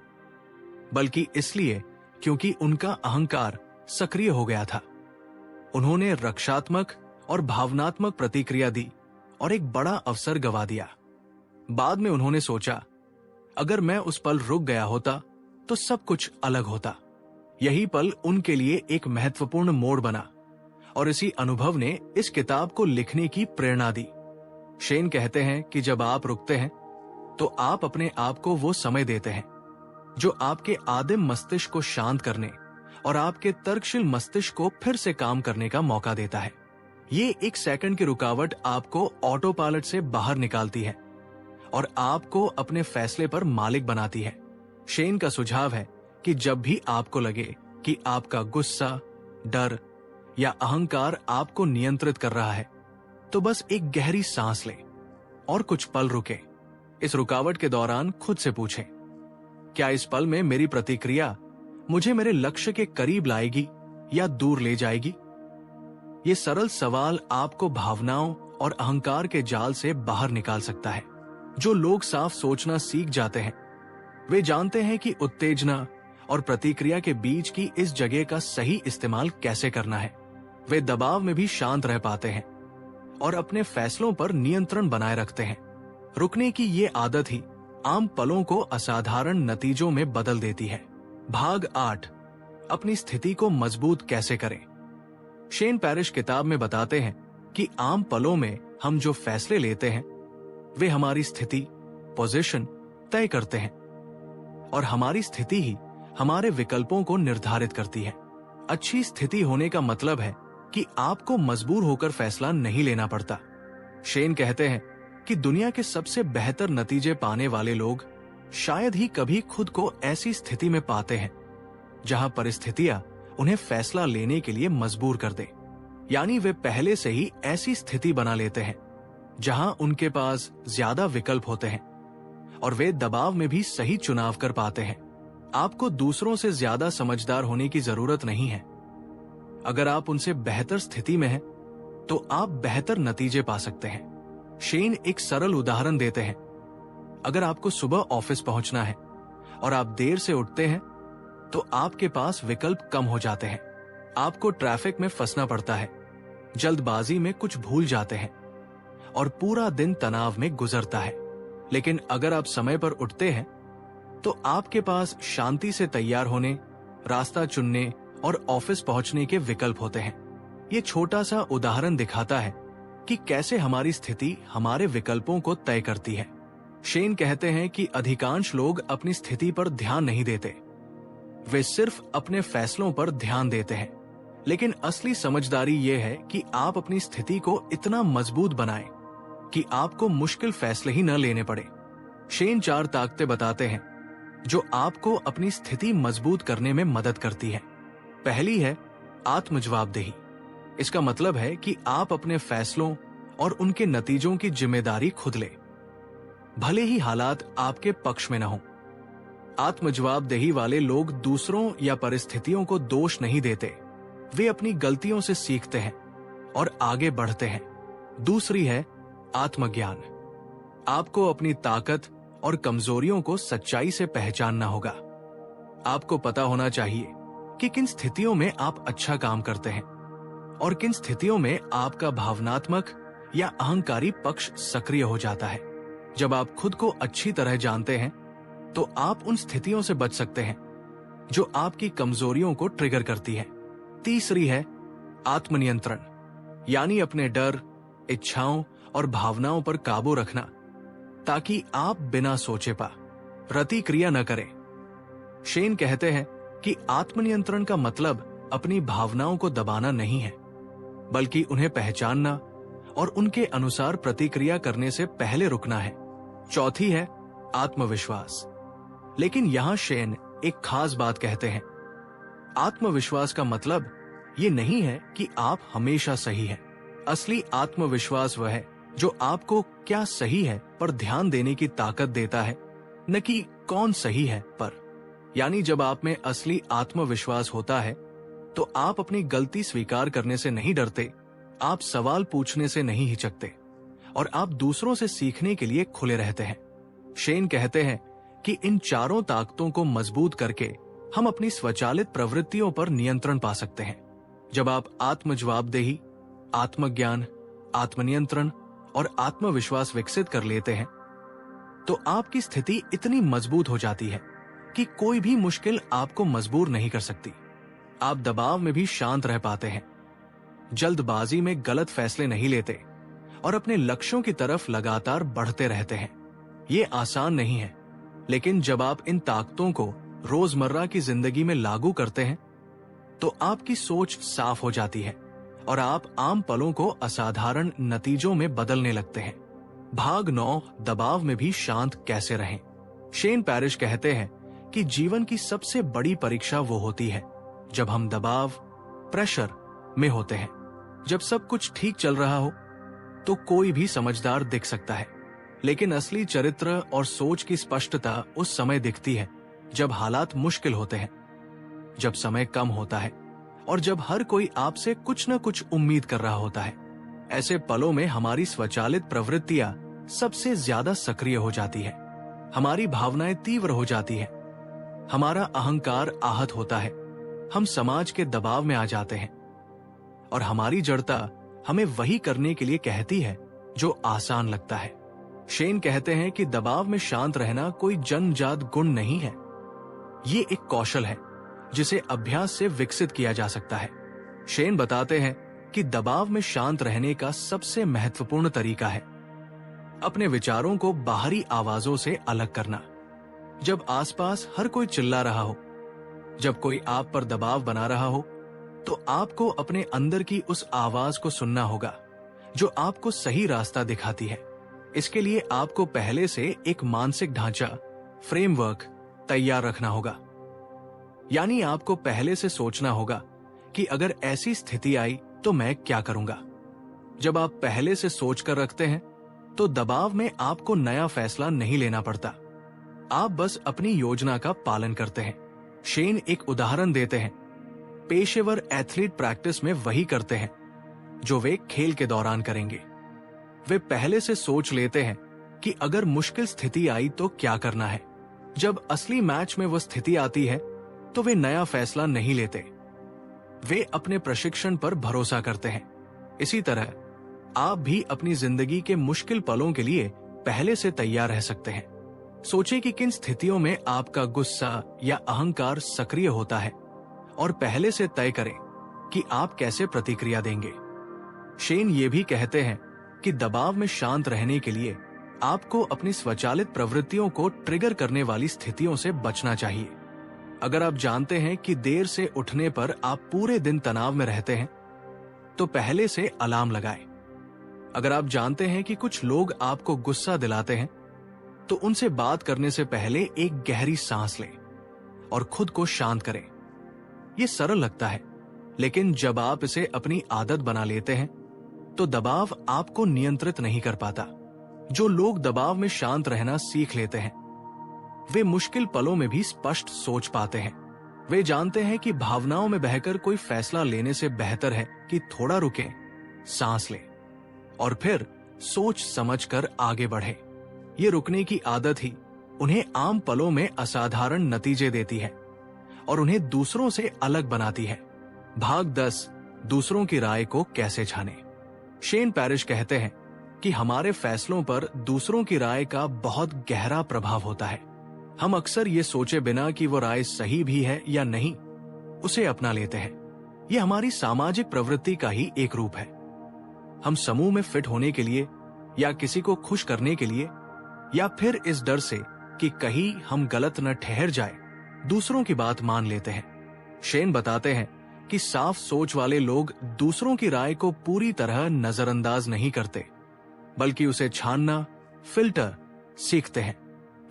बल्कि इसलिए क्योंकि उनका अहंकार सक्रिय हो गया था। उन्होंने रक्षात्मक और भावनात्मक प्रतिक्रिया दी और एक बड़ा अवसर गंवा दिया। बाद में उन्होंने सोचा, अगर मैं उस पल रुक गया होता तो सब कुछ अलग होता। यही पल उनके लिए एक महत्वपूर्ण मोड़ बना और इसी अनुभव ने इस किताब को लिखने की प्रेरणा दी। शेन कहते हैं कि जब आप रुकते हैं तो आप अपने आप को वो समय देते हैं जो आपके आदिम मस्तिष्क को शांत करने और आपके तर्कशील मस्तिष्क को फिर से काम करने का मौका देता है। ये एक सेकंड की रुकावट आपको ऑटो पायलट से बाहर निकालती है और आपको अपने फैसले पर मालिक बनाती है। शेन का सुझाव है कि जब भी आपको लगे कि आपका गुस्सा, डर या अहंकार आपको नियंत्रित कर रहा है, तो बस एक गहरी सांस लें और कुछ पल रुके। इस रुकावट के दौरान खुद से पूछें, क्या इस पल में मेरी प्रतिक्रिया मुझे मेरे लक्ष्य के करीब लाएगी या दूर ले जाएगी? ये सरल सवाल आपको भावनाओं और अहंकार के जाल से बाहर निकाल सकता है। जो लोग साफ सोचना सीख जाते हैं वे जानते हैं कि उत्तेजना और प्रतिक्रिया के बीच की इस जगह का सही इस्तेमाल कैसे करना है। वे दबाव में भी शांत रह पाते हैं और अपने फैसलों पर नियंत्रण बनाए रखते हैं। रुकने की ये आदत ही आम पलों को असाधारण नतीजों में बदल देती है। भाग 8, अपनी स्थिति को मजबूत कैसे करें। शेन पैरिश किताब में बताते हैं कि आम पलों में हम जो फैसले लेते हैं वे हमारी स्थिति, पोजीशन तय करते हैं और हमारी स्थिति ही हमारे विकल्पों को निर्धारित करती है। अच्छी स्थिति होने का मतलब है कि आपको मजबूर होकर फैसला नहीं लेना पड़ता। शेन कहते हैं कि दुनिया के सबसे बेहतर नतीजे पाने वाले लोग शायद ही कभी खुद को ऐसी स्थिति में पाते हैं जहां परिस्थितियां उन्हें फैसला लेने के लिए मजबूर कर दे। यानी वे पहले से ही ऐसी स्थिति बना लेते हैं जहां उनके पास ज्यादा विकल्प होते हैं और वे दबाव में भी सही चुनाव कर पाते हैं। आपको दूसरों से ज्यादा समझदार होने की जरूरत नहीं है। अगर आप उनसे बेहतर स्थिति में हैं, तो आप बेहतर नतीजे पा सकते हैं। शेन एक सरल उदाहरण देते हैं। अगर आपको सुबह ऑफिस पहुंचना है और आप देर से उठते हैं, तो आपके पास विकल्प कम हो जाते हैं। आपको ट्रैफिक में फंसना पड़ता है, जल्दबाजी में कुछ भूल जाते हैं और पूरा दिन तनाव में गुजरता है। लेकिन अगर आप समय पर उठते हैं, तो आपके पास शांति से तैयार होने, रास्ता चुनने और ऑफिस पहुंचने के विकल्प होते हैं। ये छोटा सा उदाहरण दिखाता है कि कैसे हमारी स्थिति हमारे विकल्पों को तय करती है। शेन कहते हैं कि अधिकांश लोग अपनी स्थिति पर ध्यान नहीं देते, वे सिर्फ अपने फैसलों पर ध्यान देते हैं। लेकिन असली समझदारी ये है कि आप अपनी स्थिति को इतना मजबूत बनाएं कि आपको मुश्किल फैसले ही न लेने पड़े। शेन 4 ताकतें बताते हैं जो आपको अपनी स्थिति मजबूत करने में मदद करती है। पहली है आत्मजवाबदेही। इसका मतलब है कि आप अपने फैसलों और उनके नतीजों की जिम्मेदारी खुद लें, भले ही हालात आपके पक्ष में न हों। आत्मजवाबदेही वाले लोग दूसरों या परिस्थितियों को दोष नहीं देते, वे अपनी गलतियों से सीखते हैं और आगे बढ़ते हैं। दूसरी है आत्मज्ञान। आपको अपनी ताकत और कमजोरियों को सच्चाई से पहचानना होगा। आपको पता होना चाहिए कि किन स्थितियों में आप अच्छा काम करते हैं और किन स्थितियों में आपका भावनात्मक या अहंकारी पक्ष सक्रिय हो जाता है। जब आप खुद को अच्छी तरह जानते हैं, तो आप उन स्थितियों से बच सकते हैं जो आपकी कमजोरियों को ट्रिगर करती है। तीसरी है आत्मनियंत्रण, यानी अपने डर, इच्छाओं और भावनाओं पर काबू रखना, ताकि आप बिना सोचे प्रतिक्रिया न करें। शेन कहते हैं कि आत्मनियंत्रण का मतलब अपनी भावनाओं को दबाना नहीं है, बल्कि उन्हें पहचानना और उनके अनुसार प्रतिक्रिया करने से पहले रुकना है। चौथी है आत्मविश्वास। लेकिन यहां शेन एक खास बात कहते हैं। आत्मविश्वास का मतलब ये नहीं है कि आप हमेशा सही हैं। असली आत्मविश्वास वह है जो आपको क्या सही है पर ध्यान देने की ताकत देता है, न कि कौन सही है पर। यानी जब आप में असली आत्मविश्वास होता है, तो आप अपनी गलती स्वीकार करने से नहीं डरते, आप सवाल पूछने से नहीं हिचकते और आप दूसरों से सीखने के लिए खुले रहते हैं। शेन कहते हैं कि इन चारों ताकतों को मजबूत करके हम अपनी स्वचालित प्रवृत्तियों पर नियंत्रण पा सकते हैं। जब आप आत्मजवाबदेही, आत्मज्ञान, आत्मनियंत्रण और आत्मविश्वास विकसित कर लेते हैं, तो आपकी स्थिति इतनी मजबूत हो जाती है कि कोई भी मुश्किल आपको मजबूर नहीं कर सकती। आप दबाव में भी शांत रह पाते हैं, जल्दबाजी में गलत फैसले नहीं लेते और अपने लक्ष्यों की तरफ लगातार बढ़ते रहते हैं। ये आसान नहीं है, लेकिन जब आप इन ताकतों को रोजमर्रा की जिंदगी में लागू करते हैं, तो आपकी सोच साफ हो जाती है और आप आम पलों को असाधारण नतीजों में बदलने लगते हैं। भाग 9, दबाव में भी शांत कैसे रहें। शेन पैरिश कहते हैं कि जीवन की सबसे बड़ी परीक्षा वो होती है जब हम दबाव, प्रेशर में होते हैं। जब सब कुछ ठीक चल रहा हो, तो कोई भी समझदार दिख सकता है, लेकिन असली चरित्र और सोच की स्पष्टता उस समय दिखती है जब हालात मुश्किल होते हैं, जब समय कम होता है और जब हर कोई आपसे कुछ न कुछ उम्मीद कर रहा होता है। ऐसे पलों में हमारी स्वचालित प्रवृत्तियां सबसे ज्यादा सक्रिय हो जाती है, हमारी भावनाएं तीव्र हो जाती है, हमारा अहंकार आहत होता है, हम समाज के दबाव में आ जाते हैं और हमारी जड़ता हमें वही करने के लिए कहती है जो आसान लगता है। शेन कहते हैं कि दबाव में शांत रहना कोई जन्मजात गुण नहीं है, ये एक कौशल है जिसे अभ्यास से विकसित किया जा सकता है। शेन बताते हैं कि दबाव में शांत रहने का सबसे महत्वपूर्ण तरीका है अपने विचारों को बाहरी आवाजों से अलग करना। जब आसपास हर कोई चिल्ला रहा हो, जब कोई आप पर दबाव बना रहा हो, तो आपको अपने अंदर की उस आवाज को सुनना होगा जो आपको सही रास्ता दिखाती है। इसके लिए आपको पहले से एक मानसिक ढांचा, फ्रेमवर्क तैयार रखना होगा। यानी आपको पहले से सोचना होगा कि अगर ऐसी स्थिति आई तो मैं क्या करूंगा। जब आप पहले से सोच कर रखते हैं तो दबाव में आपको नया फैसला नहीं लेना पड़ता, आप बस अपनी योजना का पालन करते हैं। शेन एक उदाहरण देते हैं। पेशेवर एथलीट प्रैक्टिस में वही करते हैं जो वे खेल के दौरान करेंगे। वे पहले से सोच लेते हैं कि अगर मुश्किल स्थिति आई तो क्या करना है। जब असली मैच में वह स्थिति आती है तो वे नया फैसला नहीं लेते, वे अपने प्रशिक्षण पर भरोसा करते हैं। इसी तरह आप भी अपनी जिंदगी के मुश्किल पलों के लिए पहले से तैयार रह सकते हैं। सोचें कि किन स्थितियों में आपका गुस्सा या अहंकार सक्रिय होता है और पहले से तय करें कि आप कैसे प्रतिक्रिया देंगे। शेन ये भी कहते हैं कि दबाव में शांत रहने के लिए आपको अपनी स्वचालित प्रवृत्तियों को ट्रिगर करने वाली स्थितियों से बचना चाहिए। अगर आप जानते हैं कि देर से उठने पर आप पूरे दिन तनाव में रहते हैं तो पहले से अलार्म लगाएं। अगर आप जानते हैं कि कुछ लोग आपको गुस्सा दिलाते हैं तो उनसे बात करने से पहले एक गहरी सांस लें और खुद को शांत करें। यह सरल लगता है, लेकिन जब आप इसे अपनी आदत बना लेते हैं तो दबाव आपको नियंत्रित नहीं कर पाता। जो लोग दबाव में शांत रहना सीख लेते हैं वे मुश्किल पलों में भी स्पष्ट सोच पाते हैं। वे जानते हैं कि भावनाओं में बहकर कोई फैसला लेने से बेहतर है कि थोड़ा रुकें, सांस लें और फिर सोच समझकर आगे बढ़ें। ये रुकने की आदत ही उन्हें आम पलों में असाधारण नतीजे देती है और उन्हें दूसरों से अलग बनाती है। भाग 10, दूसरों की राय को कैसे छाने। शेन पैरिश कहते हैं कि हमारे फैसलों पर दूसरों की राय का बहुत गहरा प्रभाव होता है। हम अक्सर ये सोचे बिना कि वो राय सही भी है या नहीं, उसे अपना लेते हैं। ये हमारी सामाजिक प्रवृत्ति का ही एक रूप है। हम समूह में फिट होने के लिए या किसी को खुश करने के लिए या फिर इस डर से कि कहीं हम गलत न ठहर जाए दूसरों की बात मान लेते हैं। शेन बताते हैं कि साफ सोच वाले लोग दूसरों की राय को पूरी तरह नजरअंदाज नहीं करते, बल्कि उसे छानना, फिल्टर सीखते हैं।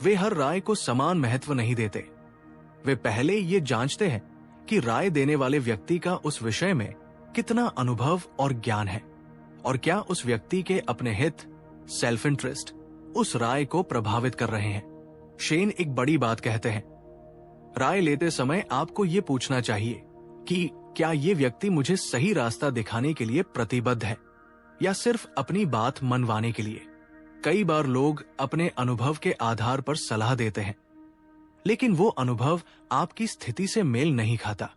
वे हर राय को समान महत्व नहीं देते। वे पहले ये जांचते हैं कि राय देने वाले व्यक्ति का उस विषय में कितना अनुभव और ज्ञान है और क्या उस व्यक्ति के अपने हित, सेल्फ इंटरेस्ट उस राय को प्रभावित कर रहे हैं। शेन एक बड़ी बात कहते हैं, राय लेते समय आपको ये पूछना चाहिए कि क्या ये व्यक्ति मुझे सही रास्ता दिखाने के लिए प्रतिबद्ध है या सिर्फ अपनी बात मनवाने के लिए। कई बार लोग अपने अनुभव के आधार पर सलाह देते हैं, लेकिन वो अनुभव आपकी स्थिति से मेल नहीं खाता।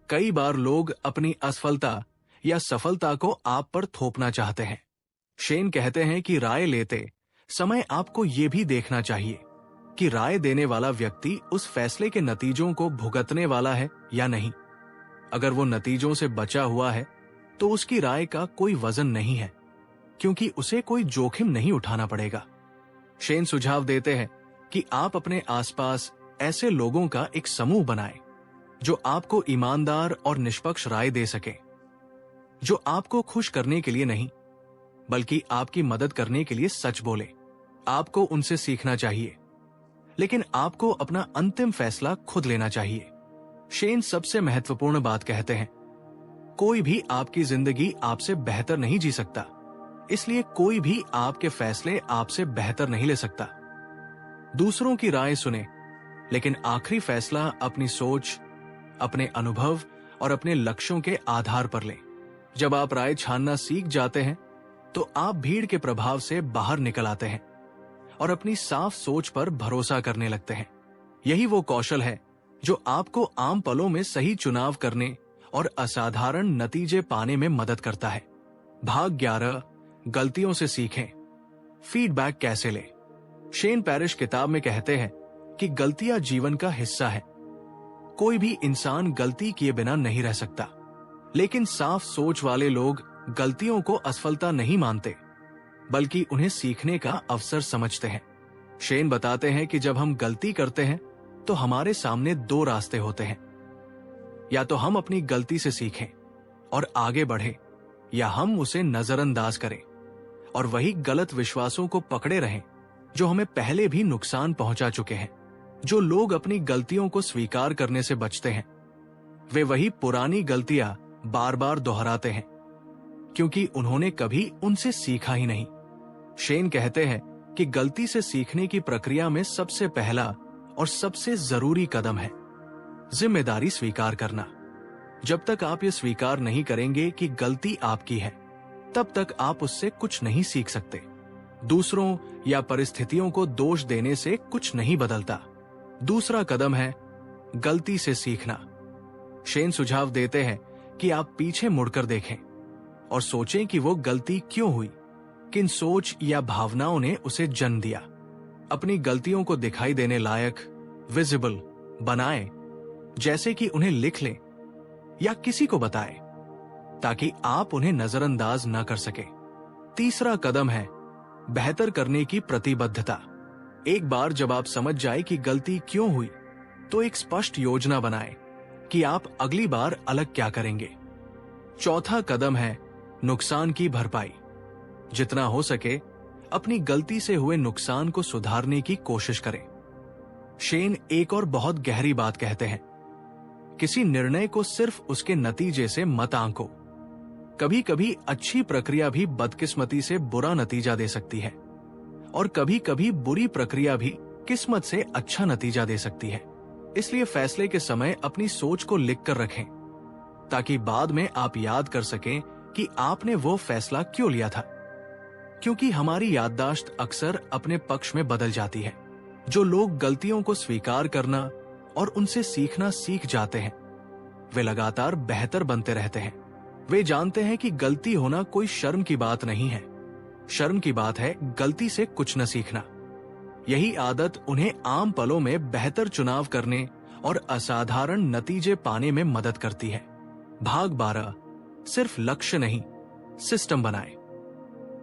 कई बार लोग अपनी असफलता या सफलता को आप पर थोपना चाहते हैं। शेन कहते हैं कि राय लेते समय आपको ये भी देखना चाहिए कि राय देने वाला व्यक्ति उस फैसले के नतीजों को भुगतने वाला है या नहीं। अगर वो नतीजों से बचा हुआ है तो उसकी राय का कोई वजन नहीं है, क्योंकि उसे कोई जोखिम नहीं उठाना पड़ेगा। शेन सुझाव देते हैं कि आप अपने आसपास ऐसे लोगों का एक समूह बनाएं जो आपको ईमानदार और निष्पक्ष राय दे सके, जो आपको खुश करने के लिए नहीं बल्कि आपकी मदद करने के लिए सच बोले। आपको उनसे सीखना चाहिए, लेकिन आपको अपना अंतिम फैसला खुद लेना चाहिए। शेन सबसे महत्वपूर्ण बात कहते हैं, कोई भी आपकी जिंदगी आपसे बेहतर नहीं जी सकता, इसलिए कोई भी आपके फैसले आपसे बेहतर नहीं ले सकता। दूसरों की राय सुने, लेकिन आखिरी फैसला अपनी सोच, अपने अनुभव और अपने लक्ष्यों के आधार पर लें। जब आप राय छानना सीख जाते हैं तो आप भीड़ के प्रभाव से बाहर निकल आते हैं और अपनी साफ सोच पर भरोसा करने लगते हैं। यही वो कौशल है जो आपको आम पलों में सही चुनाव करने और असाधारण नतीजे पाने में मदद करता है। भाग 11, गलतियों से सीखें, फीडबैक कैसे लें। शेन पैरिश किताब में कहते हैं कि गलतियां जीवन का हिस्सा है। कोई भी इंसान गलती किए बिना नहीं रह सकता, लेकिन साफ सोच वाले लोग गलतियों को असफलता नहीं मानते, बल्कि उन्हें सीखने का अवसर समझते हैं। शेन बताते हैं कि जब हम गलती करते हैं तो हमारे सामने दो रास्ते होते हैं, या तो हम अपनी गलती से सीखें और आगे बढ़े, या हम उसे नजरअंदाज करें और वही गलत विश्वासों को पकड़े रहें जो हमें पहले भी नुकसान पहुंचा चुके हैं। जो लोग अपनी गलतियों को स्वीकार करने से बचते हैं, वे वही पुरानी गलतियां बार बार दोहराते हैं क्योंकि उन्होंने कभी उनसे सीखा ही नहीं। शेन कहते हैं कि गलती से सीखने की प्रक्रिया में सबसे पहला और सबसे जरूरी कदम है जिम्मेदारी स्वीकार करना। जब तक आप ये स्वीकार नहीं करेंगे कि गलती आपकी है, तब तक आप उससे कुछ नहीं सीख सकते। दूसरों या परिस्थितियों को दोष देने से कुछ नहीं बदलता। दूसरा कदम है गलती से सीखना। शेन सुझाव देते हैं कि आप पीछे मुड़कर देखें और सोचें कि वो गलती क्यों हुई, किन सोच या भावनाओं ने उसे जन्म दिया। अपनी गलतियों को दिखाई देने लायक, विजिबल बनाएं, जैसे कि उन्हें लिख लें या किसी को बताएं ताकि आप उन्हें नजरअंदाज न कर सके। तीसरा कदम है बेहतर करने की प्रतिबद्धता। एक बार जब आप समझ जाए कि गलती क्यों हुई, तो एक स्पष्ट योजना बनाएं कि आप अगली बार अलग क्या करेंगे। चौथा कदम है नुकसान की भरपाई। जितना हो सके अपनी गलती से हुए नुकसान को सुधारने की कोशिश करें। शेन एक और बहुत गहरी बात कहते हैं, किसी निर्णय को सिर्फ उसके नतीजे से मत आंको। कभी कभी अच्छी प्रक्रिया भी बदकिस्मती से बुरा नतीजा दे सकती है और कभी कभी बुरी प्रक्रिया भी किस्मत से अच्छा नतीजा दे सकती है। इसलिए फैसले के समय अपनी सोच को लिख कर रखें ताकि बाद में आप याद कर सकें कि आपने वो फैसला क्यों लिया था। क्योंकि हमारी याददाश्त अक्सर अपने पक्ष में बदल जाती है। जो लोग गलतियों को स्वीकार करना और उनसे सीखना सीख जाते हैं, वे लगातार बेहतर बनते रहते हैं। वे जानते हैं कि गलती होना कोई शर्म की बात नहीं है। शर्म की बात है गलती से कुछ न सीखना। यही आदत उन्हें आम पलों में बेहतर चुनाव करने और असाधारण नतीजे पाने में मदद करती है। भाग 12, सिर्फ लक्ष्य नहीं, सिस्टम बनाएं।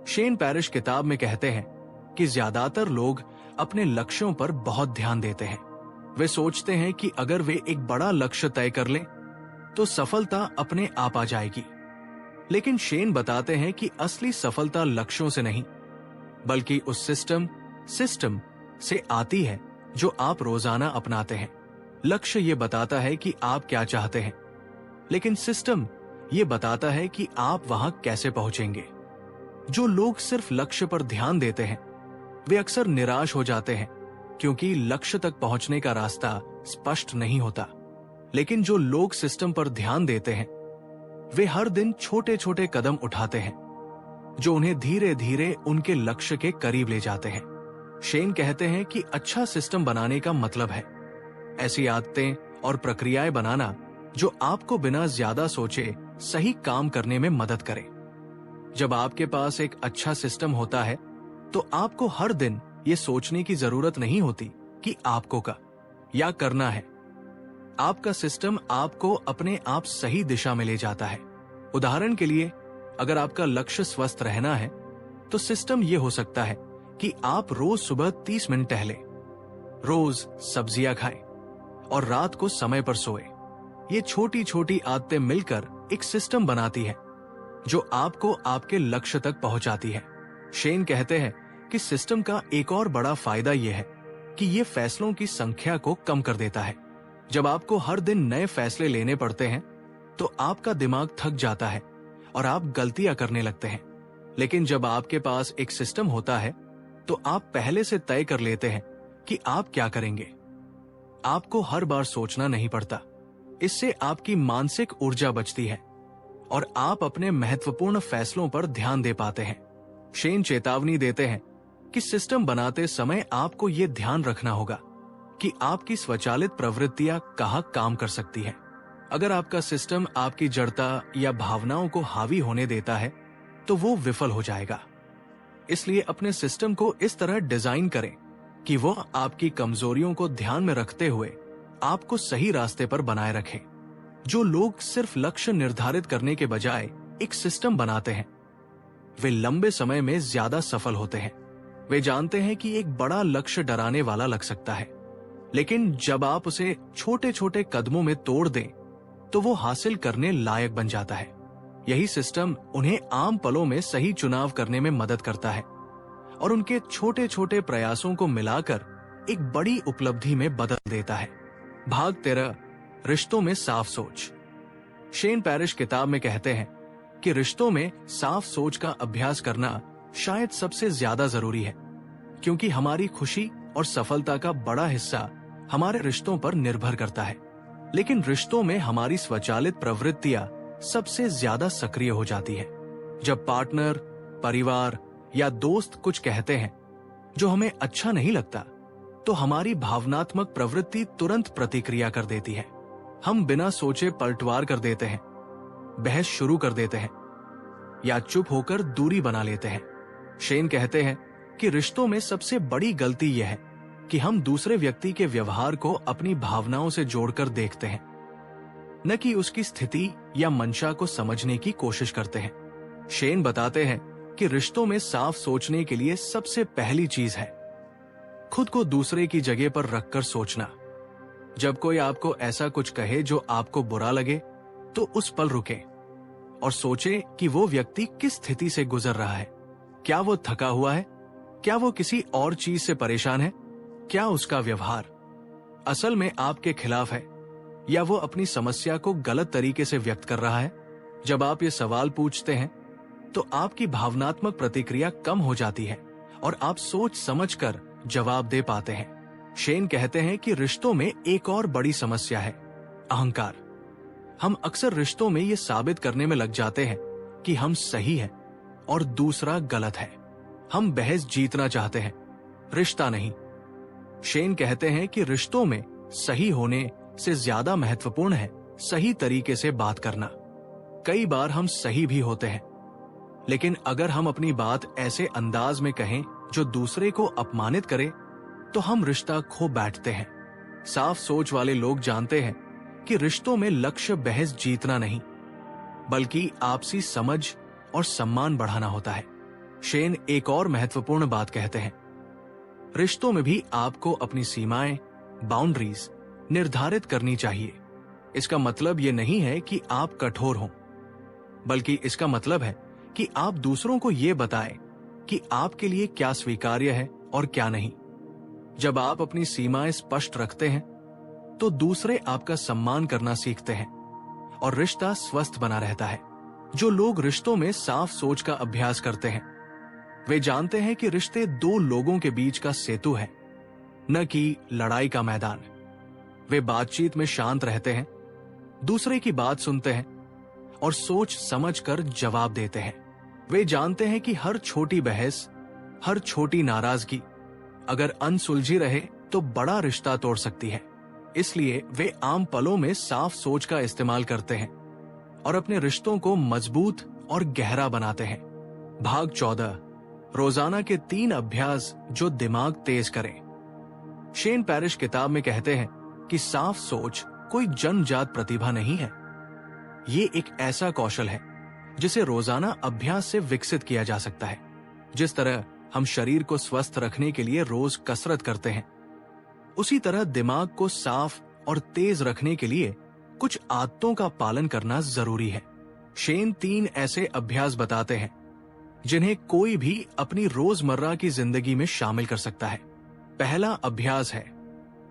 शेन पैरिश किताब में कहते हैं कि ज्यादातर लोग अपने लक्ष्यों पर बहुत ध्यान देते हैं। वे सोचते हैं कि अगर वे एक बड़ा लक्ष्य तय कर लें तो सफलता अपने आप आ जाएगी। लेकिन शेन बताते हैं कि असली सफलता लक्ष्यों से नहीं, बल्कि उस सिस्टम से आती है जो आप रोजाना अपनाते हैं। लक्ष्य ये बताता है कि आप क्या चाहते हैं, लेकिन सिस्टम ये बताता है कि आप वहां कैसे पहुंचेंगे। जो लोग सिर्फ लक्ष्य पर ध्यान देते हैं, वे अक्सर निराश हो जाते हैं क्योंकि लक्ष्य तक पहुंचने का रास्ता स्पष्ट नहीं होता। लेकिन जो लोग सिस्टम पर ध्यान देते हैं, वे हर दिन छोटे छोटे कदम उठाते हैं जो उन्हें धीरे धीरे उनके लक्ष्य के करीब ले जाते हैं। शेन कहते हैं कि अच्छा सिस्टम बनाने का मतलब है ऐसी आदतें और प्रक्रियाएं बनाना जो आपको बिना ज्यादा सोचे सही काम करने में मदद करें। जब आपके पास एक अच्छा सिस्टम होता है तो आपको हर दिन ये सोचने की जरूरत नहीं होती कि आपको क्या करना है। आपका सिस्टम आपको अपने आप सही दिशा में ले जाता है। उदाहरण के लिए, अगर आपका लक्ष्य स्वस्थ रहना है तो सिस्टम ये हो सकता है कि आप रोज सुबह 30 मिनट टहलें, रोज सब्जियां खाएं और रात को समय पर सोएं। ये छोटी छोटी आदतें मिलकर एक सिस्टम बनाती है जो आपको आपके लक्ष्य तक पहुंचाती है। शेन कहते हैं कि सिस्टम का एक और बड़ा फायदा यह है कि ये फैसलों की संख्या को कम कर देता है। जब आपको हर दिन नए फैसले लेने पड़ते हैं तो आपका दिमाग थक जाता है और आप गलतियां करने लगते हैं। लेकिन जब आपके पास एक सिस्टम होता है तो आप पहले से तय कर लेते हैं कि आप क्या करेंगे। आपको हर बार सोचना नहीं पड़ता। इससे आपकी मानसिक ऊर्जा बचती है और आप अपने महत्वपूर्ण फैसलों पर ध्यान दे पाते हैं। शेन चेतावनी देते हैं कि सिस्टम बनाते समय आपको ये ध्यान रखना होगा कि आपकी स्वचालित प्रवृत्तियां कहां काम कर सकती हैं। अगर आपका सिस्टम आपकी जड़ता या भावनाओं को हावी होने देता है तो वो विफल हो जाएगा। इसलिए अपने सिस्टम को इस तरह डिजाइन करें कि वो आपकी कमजोरियों को ध्यान में रखते हुए आपको सही रास्ते पर बनाए रखें। जो लोग सिर्फ लक्ष्य निर्धारित करने के बजाय एक सिस्टम बनाते हैं, वे लंबे समय में ज्यादा सफल होते हैं। वे जानते हैं कि एक बड़ा लक्ष्य डराने वाला लग सकता है, लेकिन जब आप उसे छोटे छोटे कदमों में तोड़ दें तो वो हासिल करने लायक बन जाता है। यही सिस्टम उन्हें आम पलों में सही चुनाव करने में मदद करता है और उनके छोटे छोटे प्रयासों को मिलाकर एक बड़ी उपलब्धि में बदल देता है। भाग 13, रिश्तों में साफ सोच। शेन पैरिश किताब में कहते हैं कि रिश्तों में साफ सोच का अभ्यास करना शायद सबसे ज्यादा जरूरी है, क्योंकि हमारी खुशी और सफलता का बड़ा हिस्सा हमारे रिश्तों पर निर्भर करता है। लेकिन रिश्तों में हमारी स्वचालित प्रवृत्तियां सबसे ज्यादा सक्रिय हो जाती है। जब पार्टनर, परिवार या दोस्त कुछ कहते हैं जो हमें अच्छा नहीं लगता, तो हमारी भावनात्मक प्रवृत्ति तुरंत प्रतिक्रिया कर देती है। हम बिना सोचे पलटवार कर देते हैं, बहस शुरू कर देते हैं या चुप होकर दूरी बना लेते हैं। शेन कहते हैं कि रिश्तों में सबसे बड़ी गलती यह है कि हम दूसरे व्यक्ति के व्यवहार को अपनी भावनाओं से जोड़कर देखते हैं, न कि उसकी स्थिति या मंशा को समझने की कोशिश करते हैं। शेन बताते हैं कि रिश्तों में साफ सोचने के लिए सबसे पहली चीज है खुद को दूसरे की जगह पर रखकर सोचना। जब कोई आपको ऐसा कुछ कहे जो आपको बुरा लगे, तो उस पल रुके और सोचे कि वो व्यक्ति किस स्थिति से गुजर रहा है। क्या वो थका हुआ है? क्या वो किसी और चीज से परेशान है? क्या उसका व्यवहार असल में आपके खिलाफ है, या वो अपनी समस्या को गलत तरीके से व्यक्त कर रहा है? जब आप ये सवाल पूछते हैं, तो आपकी भावनात्मक प्रतिक्रिया कम हो जाती है और आप सोच समझकर जवाब दे पाते हैं। शेन कहते हैं कि रिश्तों में एक और बड़ी समस्या है अहंकार। हम अक्सर रिश्तों में ये साबित करने में लग जाते हैं कि हम सही हैं और दूसरा गलत है। हम बहस जीतना चाहते हैं, रिश्ता नहीं। शेन कहते हैं कि रिश्तों में सही होने से ज्यादा महत्वपूर्ण है सही तरीके से बात करना। कई बार हम सही भी होते हैं, लेकिन अगर हम अपनी बात ऐसे अंदाज में कहें जो दूसरे को अपमानित करे, तो हम रिश्ता खो बैठते हैं। साफ सोच वाले लोग जानते हैं कि रिश्तों में लक्ष्य बहस जीतना नहीं, बल्कि आपसी समझ और सम्मान बढ़ाना होता है। शेन एक और महत्वपूर्ण बात कहते हैं, रिश्तों में भी आपको अपनी सीमाएं, बाउंड्रीज निर्धारित करनी चाहिए। इसका मतलब ये नहीं है कि आप कठोर हों, बल्कि इसका मतलब है कि आप दूसरों को ये बताएं कि आपके लिए क्या स्वीकार्य है और क्या नहीं। जब आप अपनी सीमाएं स्पष्ट रखते हैं, तो दूसरे आपका सम्मान करना सीखते हैं और रिश्ता स्वस्थ बना रहता है। जो लोग रिश्तों में साफ सोच का अभ्यास करते हैं, वे जानते हैं कि रिश्ते दो लोगों के बीच का सेतु है, न कि लड़ाई का मैदान। वे बातचीत में शांत रहते हैं, दूसरे की बात सुनते हैं और सोच समझकर जवाब देते हैं। वे जानते हैं कि हर छोटी बहस, हर छोटी नाराजगी अगर अनसुलझी रहे तो बड़ा रिश्ता तोड़ सकती है। इसलिए वे आम पलों में साफ सोच का इस्तेमाल करते हैं और अपने रिश्तों को मजबूत और गहरा बनाते हैं। भाग 14, रोजाना के 3 अभ्यास जो दिमाग तेज करें। शेन पैरिश किताब में कहते हैं कि साफ सोच कोई जन्मजात प्रतिभा नहीं है। ये एक ऐसा कौशल है जिसे रोजाना अभ्यास से विकसित किया जा सकता है। जिस तरह हम शरीर को स्वस्थ रखने के लिए रोज कसरत करते हैं, उसी तरह दिमाग को साफ और तेज रखने के लिए कुछ आदतों का पालन करना जरूरी है। शेन 3 ऐसे अभ्यास बताते हैं जिन्हें कोई भी अपनी रोजमर्रा की जिंदगी में शामिल कर सकता है। पहला अभ्यास है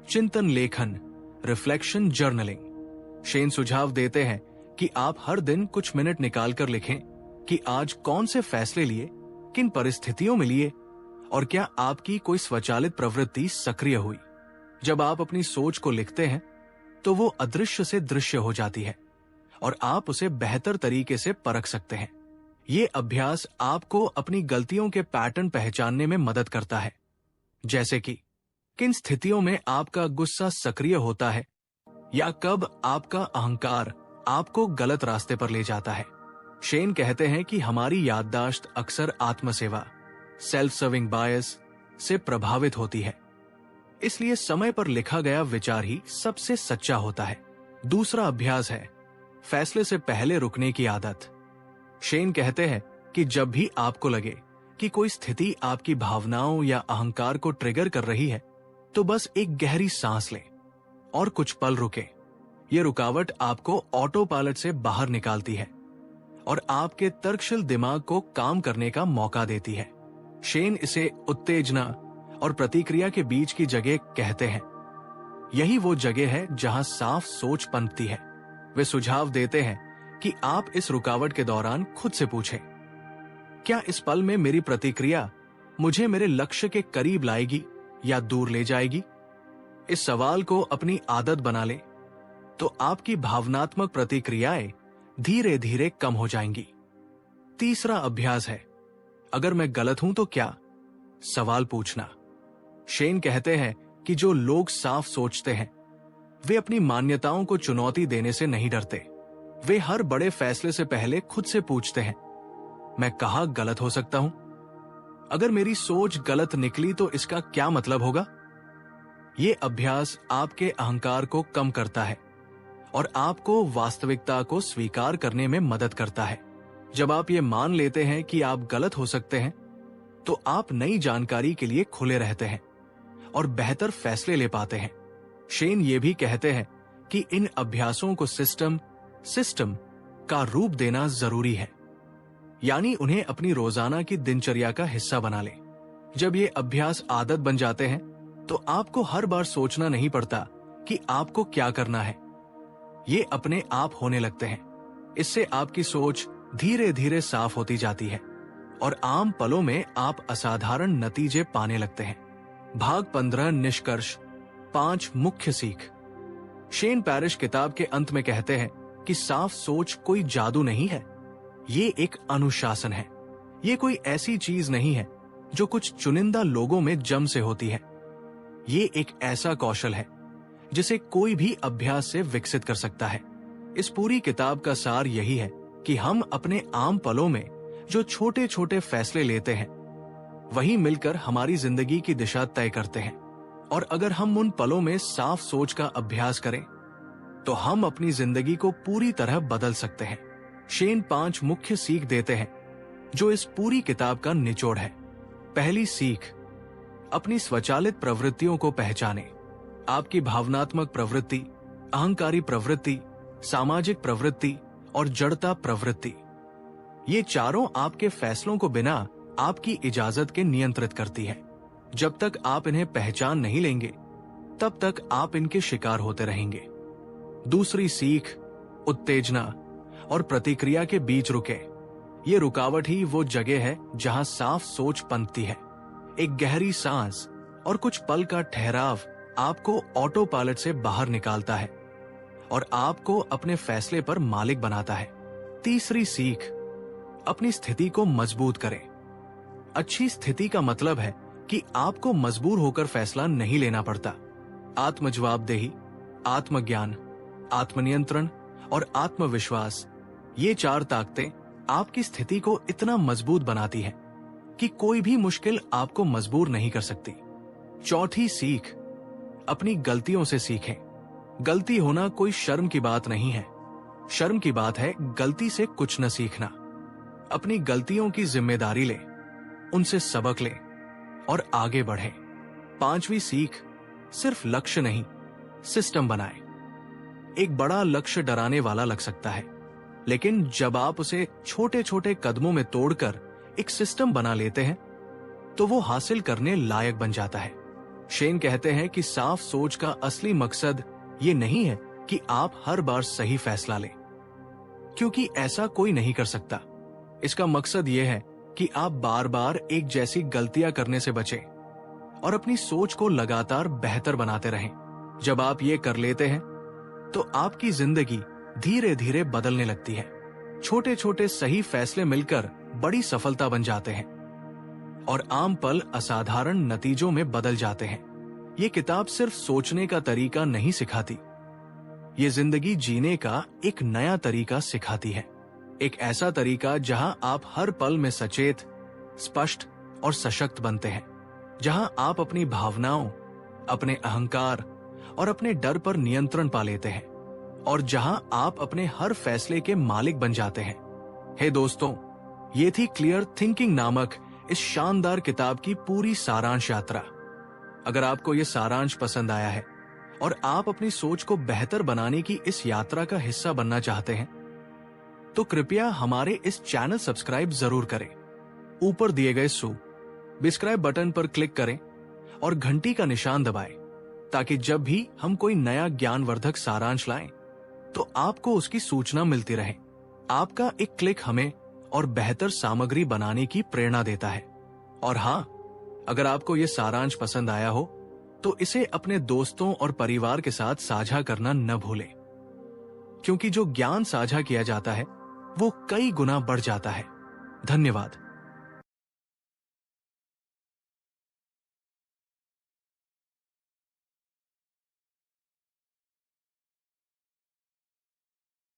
चिंतन लेखन, रिफ्लेक्शन जर्नलिंग। शेन सुझाव देते हैं कि आप हर दिन कुछ मिनट निकालकर लिखें कि आज कौन से फैसले लिए, किन परिस्थितियों में लिए और क्या आपकी कोई स्वचालित प्रवृत्ति सक्रिय हुई। जब आप अपनी सोच को लिखते हैं, तो वो अदृश्य से दृश्य हो जाती है और आप उसे बेहतर तरीके से परख सकते हैं। ये अभ्यास आपको अपनी गलतियों के पैटर्न पहचानने में मदद करता है, जैसे कि किन स्थितियों में आपका गुस्सा सक्रिय होता है या कब आपका अहंकार आपको गलत रास्ते पर ले जाता है। शेन कहते हैं कि हमारी याददाश्त अक्सर आत्मसेवा, सेल्फ सर्विंग बायस से प्रभावित होती है, इसलिए समय पर लिखा गया विचार ही सबसे सच्चा होता है। दूसरा अभ्यास है फैसले से पहले रुकने की आदत। शेन कहते हैं कि जब भी आपको लगे कि कोई स्थिति आपकी भावनाओं या अहंकार को ट्रिगर कर रही है, तो बस एक गहरी सांस लें और कुछ पल रुकें। ये रुकावट आपको ऑटो पायलट से बाहर निकालती है और आपके तर्कशील दिमाग को काम करने का मौका देती है। शेन इसे उत्तेजना और प्रतिक्रिया के बीच की जगह कहते हैं। यही वो जगह है जहां साफ सोच पनपती है। वे सुझाव देते हैं कि आप इस रुकावट के दौरान खुद से पूछें, क्या इस पल में मेरी प्रतिक्रिया मुझे मेरे लक्ष्य के करीब लाएगी या दूर ले जाएगी? इस सवाल को अपनी आदत बना लें तो आपकी भावनात्मक प्रतिक्रियाएं धीरे धीरे कम हो जाएंगी। तीसरा अभ्यास है, अगर मैं गलत हूं तो क्या? सवाल पूछना। शेन कहते हैं कि जो लोग साफ सोचते हैं वे अपनी मान्यताओं को चुनौती देने से नहीं डरते। वे हर बड़े फैसले से पहले खुद से पूछते हैं, मैं कहाँ गलत हो सकता हूं? अगर मेरी सोच गलत निकली तो इसका क्या मतलब होगा? ये अभ्यास आपके अहंकार को कम करता है और आपको वास्तविकता को स्वीकार करने में मदद करता है। जब आप ये मान लेते हैं कि आप गलत हो सकते हैं तो आप नई जानकारी के लिए खुले रहते हैं और बेहतर फैसले ले पाते हैं। शेन ये भी कहते हैं कि इन अभ्यासों को सिस्टम का रूप देना जरूरी है, यानी उन्हें अपनी रोजाना की दिनचर्या का हिस्सा बना लें। जब ये अभ्यास आदत बन जाते हैं तो आपको हर बार सोचना नहीं पड़ता कि आपको क्या करना है। ये अपने आप होने लगते हैं। इससे आपकी सोच धीरे धीरे साफ होती जाती है और आम पलों में आप असाधारण नतीजे पाने लगते हैं। भाग 15 निष्कर्ष 5 मुख्य सीख। शेन पैरिश किताब के अंत में कहते हैं कि साफ सोच कोई जादू नहीं है, ये एक अनुशासन है। ये कोई ऐसी चीज नहीं है जो कुछ चुनिंदा लोगों में जम से होती है। ये एक ऐसा कौशल है जिसे कोई भी अभ्यास से विकसित कर सकता है। इस पूरी किताब का सार यही है कि हम अपने आम पलों में जो छोटे छोटे फैसले लेते हैं वही मिलकर हमारी जिंदगी की दिशा तय करते हैं। और अगर हम उन पलों में साफ सोच का अभ्यास करें तो हम अपनी जिंदगी को पूरी तरह बदल सकते हैं। शेन 5 मुख्य सीख देते हैं जो इस पूरी किताब का निचोड़ है। पहली सीख, अपनी स्वचालित प्रवृत्तियों को पहचानें। आपकी भावनात्मक प्रवृत्ति, अहंकारी प्रवृत्ति, सामाजिक प्रवृत्ति और जड़ता प्रवृत्ति, ये चारों आपके फैसलों को बिना आपकी इजाजत के नियंत्रित करती है। जब तक आप इन्हें पहचान नहीं लेंगे तब तक आप इनके शिकार होते रहेंगे। दूसरी सीख, उत्तेजना और प्रतिक्रिया के बीच रुके। ये रुकावट ही वो जगह है जहां साफ सोच पनपती है। एक गहरी सांस और कुछ पल का ठहराव आपको ऑटो पायलट से बाहर निकालता है और आपको अपने फैसले पर मालिक बनाता है। तीसरी सीख, अपनी स्थिति को मजबूत करें। अच्छी स्थिति का मतलब है कि आपको मजबूर होकर फैसला नहीं लेना पड़ता। आत्मजवाबदेही, आत्मज्ञान, आत्मनियंत्रण और आत्मविश्वास, ये 4 ताकतें आपकी स्थिति को इतना मजबूत बनाती हैं कि कोई भी मुश्किल आपको मजबूर नहीं कर सकती। चौथी सीख, अपनी गलतियों से सीखें। गलती होना कोई शर्म की बात नहीं है। शर्म की बात है गलती से कुछ न सीखना। अपनी गलतियों की जिम्मेदारी लें, उनसे सबक लें और आगे बढ़ें। 5वीं सीख, सिर्फ लक्ष्य नहीं, सिस्टम बनाएं। एक बड़ा लक्ष्य डराने वाला लग सकता है, लेकिन जब आप उसे छोटे छोटे कदमों में तोड़कर एक सिस्टम बना लेते हैं तो वो हासिल करने लायक बन जाता है। शेन कहते हैं कि साफ सोच का असली मकसद ये नहीं है कि आप हर बार सही फैसला लें, क्योंकि ऐसा कोई नहीं कर सकता। इसका मकसद ये है कि आप बार बार एक जैसी गलतियां करने से बचें और अपनी सोच को लगातार बेहतर बनाते रहें। जब आप ये कर लेते हैं तो आपकी जिंदगी धीरे धीरे बदलने लगती है। छोटे छोटे सही फैसले मिलकर बड़ी सफलता बन जाते हैं और आम पल असाधारण नतीजों में बदल जाते हैं। ये किताब सिर्फ सोचने का तरीका नहीं सिखाती, ये जिंदगी जीने का एक नया तरीका सिखाती है। एक ऐसा तरीका जहां आप हर पल में सचेत, स्पष्ट और सशक्त बनते हैं, जहां आप अपनी भावनाओं, अपने अहंकार और अपने डर पर नियंत्रण पा लेते हैं और जहां आप अपने हर फैसले के मालिक बन जाते हैं। हे दोस्तों, ये थी क्लियर थिंकिंग नामक इस शानदार किताब की पूरी सारांश यात्रा। अगर आपको ये सारांश पसंद आया है और आप अपनी सोच को बेहतर बनाने की इस यात्रा का हिस्सा बनना चाहते हैं, तो कृपया हमारे इस चैनल सब्सक्राइब जरूर करें। ऊपर दिए गए सब्सक्राइब बटन पर क्लिक करें और घंटी का निशान दबाएं, ताकि जब भी हम कोई नया ज्ञानवर्धक सारांश लाएं, तो आपको उसकी सूचना मिलती रहे। आपका एक क्लिक हमें और बेहतर सामग्री बनाने की प्रेरणा देता है। और हाँ, अगर आपको यह सारांश पसंद आया हो तो इसे अपने दोस्तों और परिवार के साथ साझा करना न भूलें, क्योंकि जो ज्ञान साझा किया जाता है वो कई गुना बढ़ जाता है। धन्यवाद।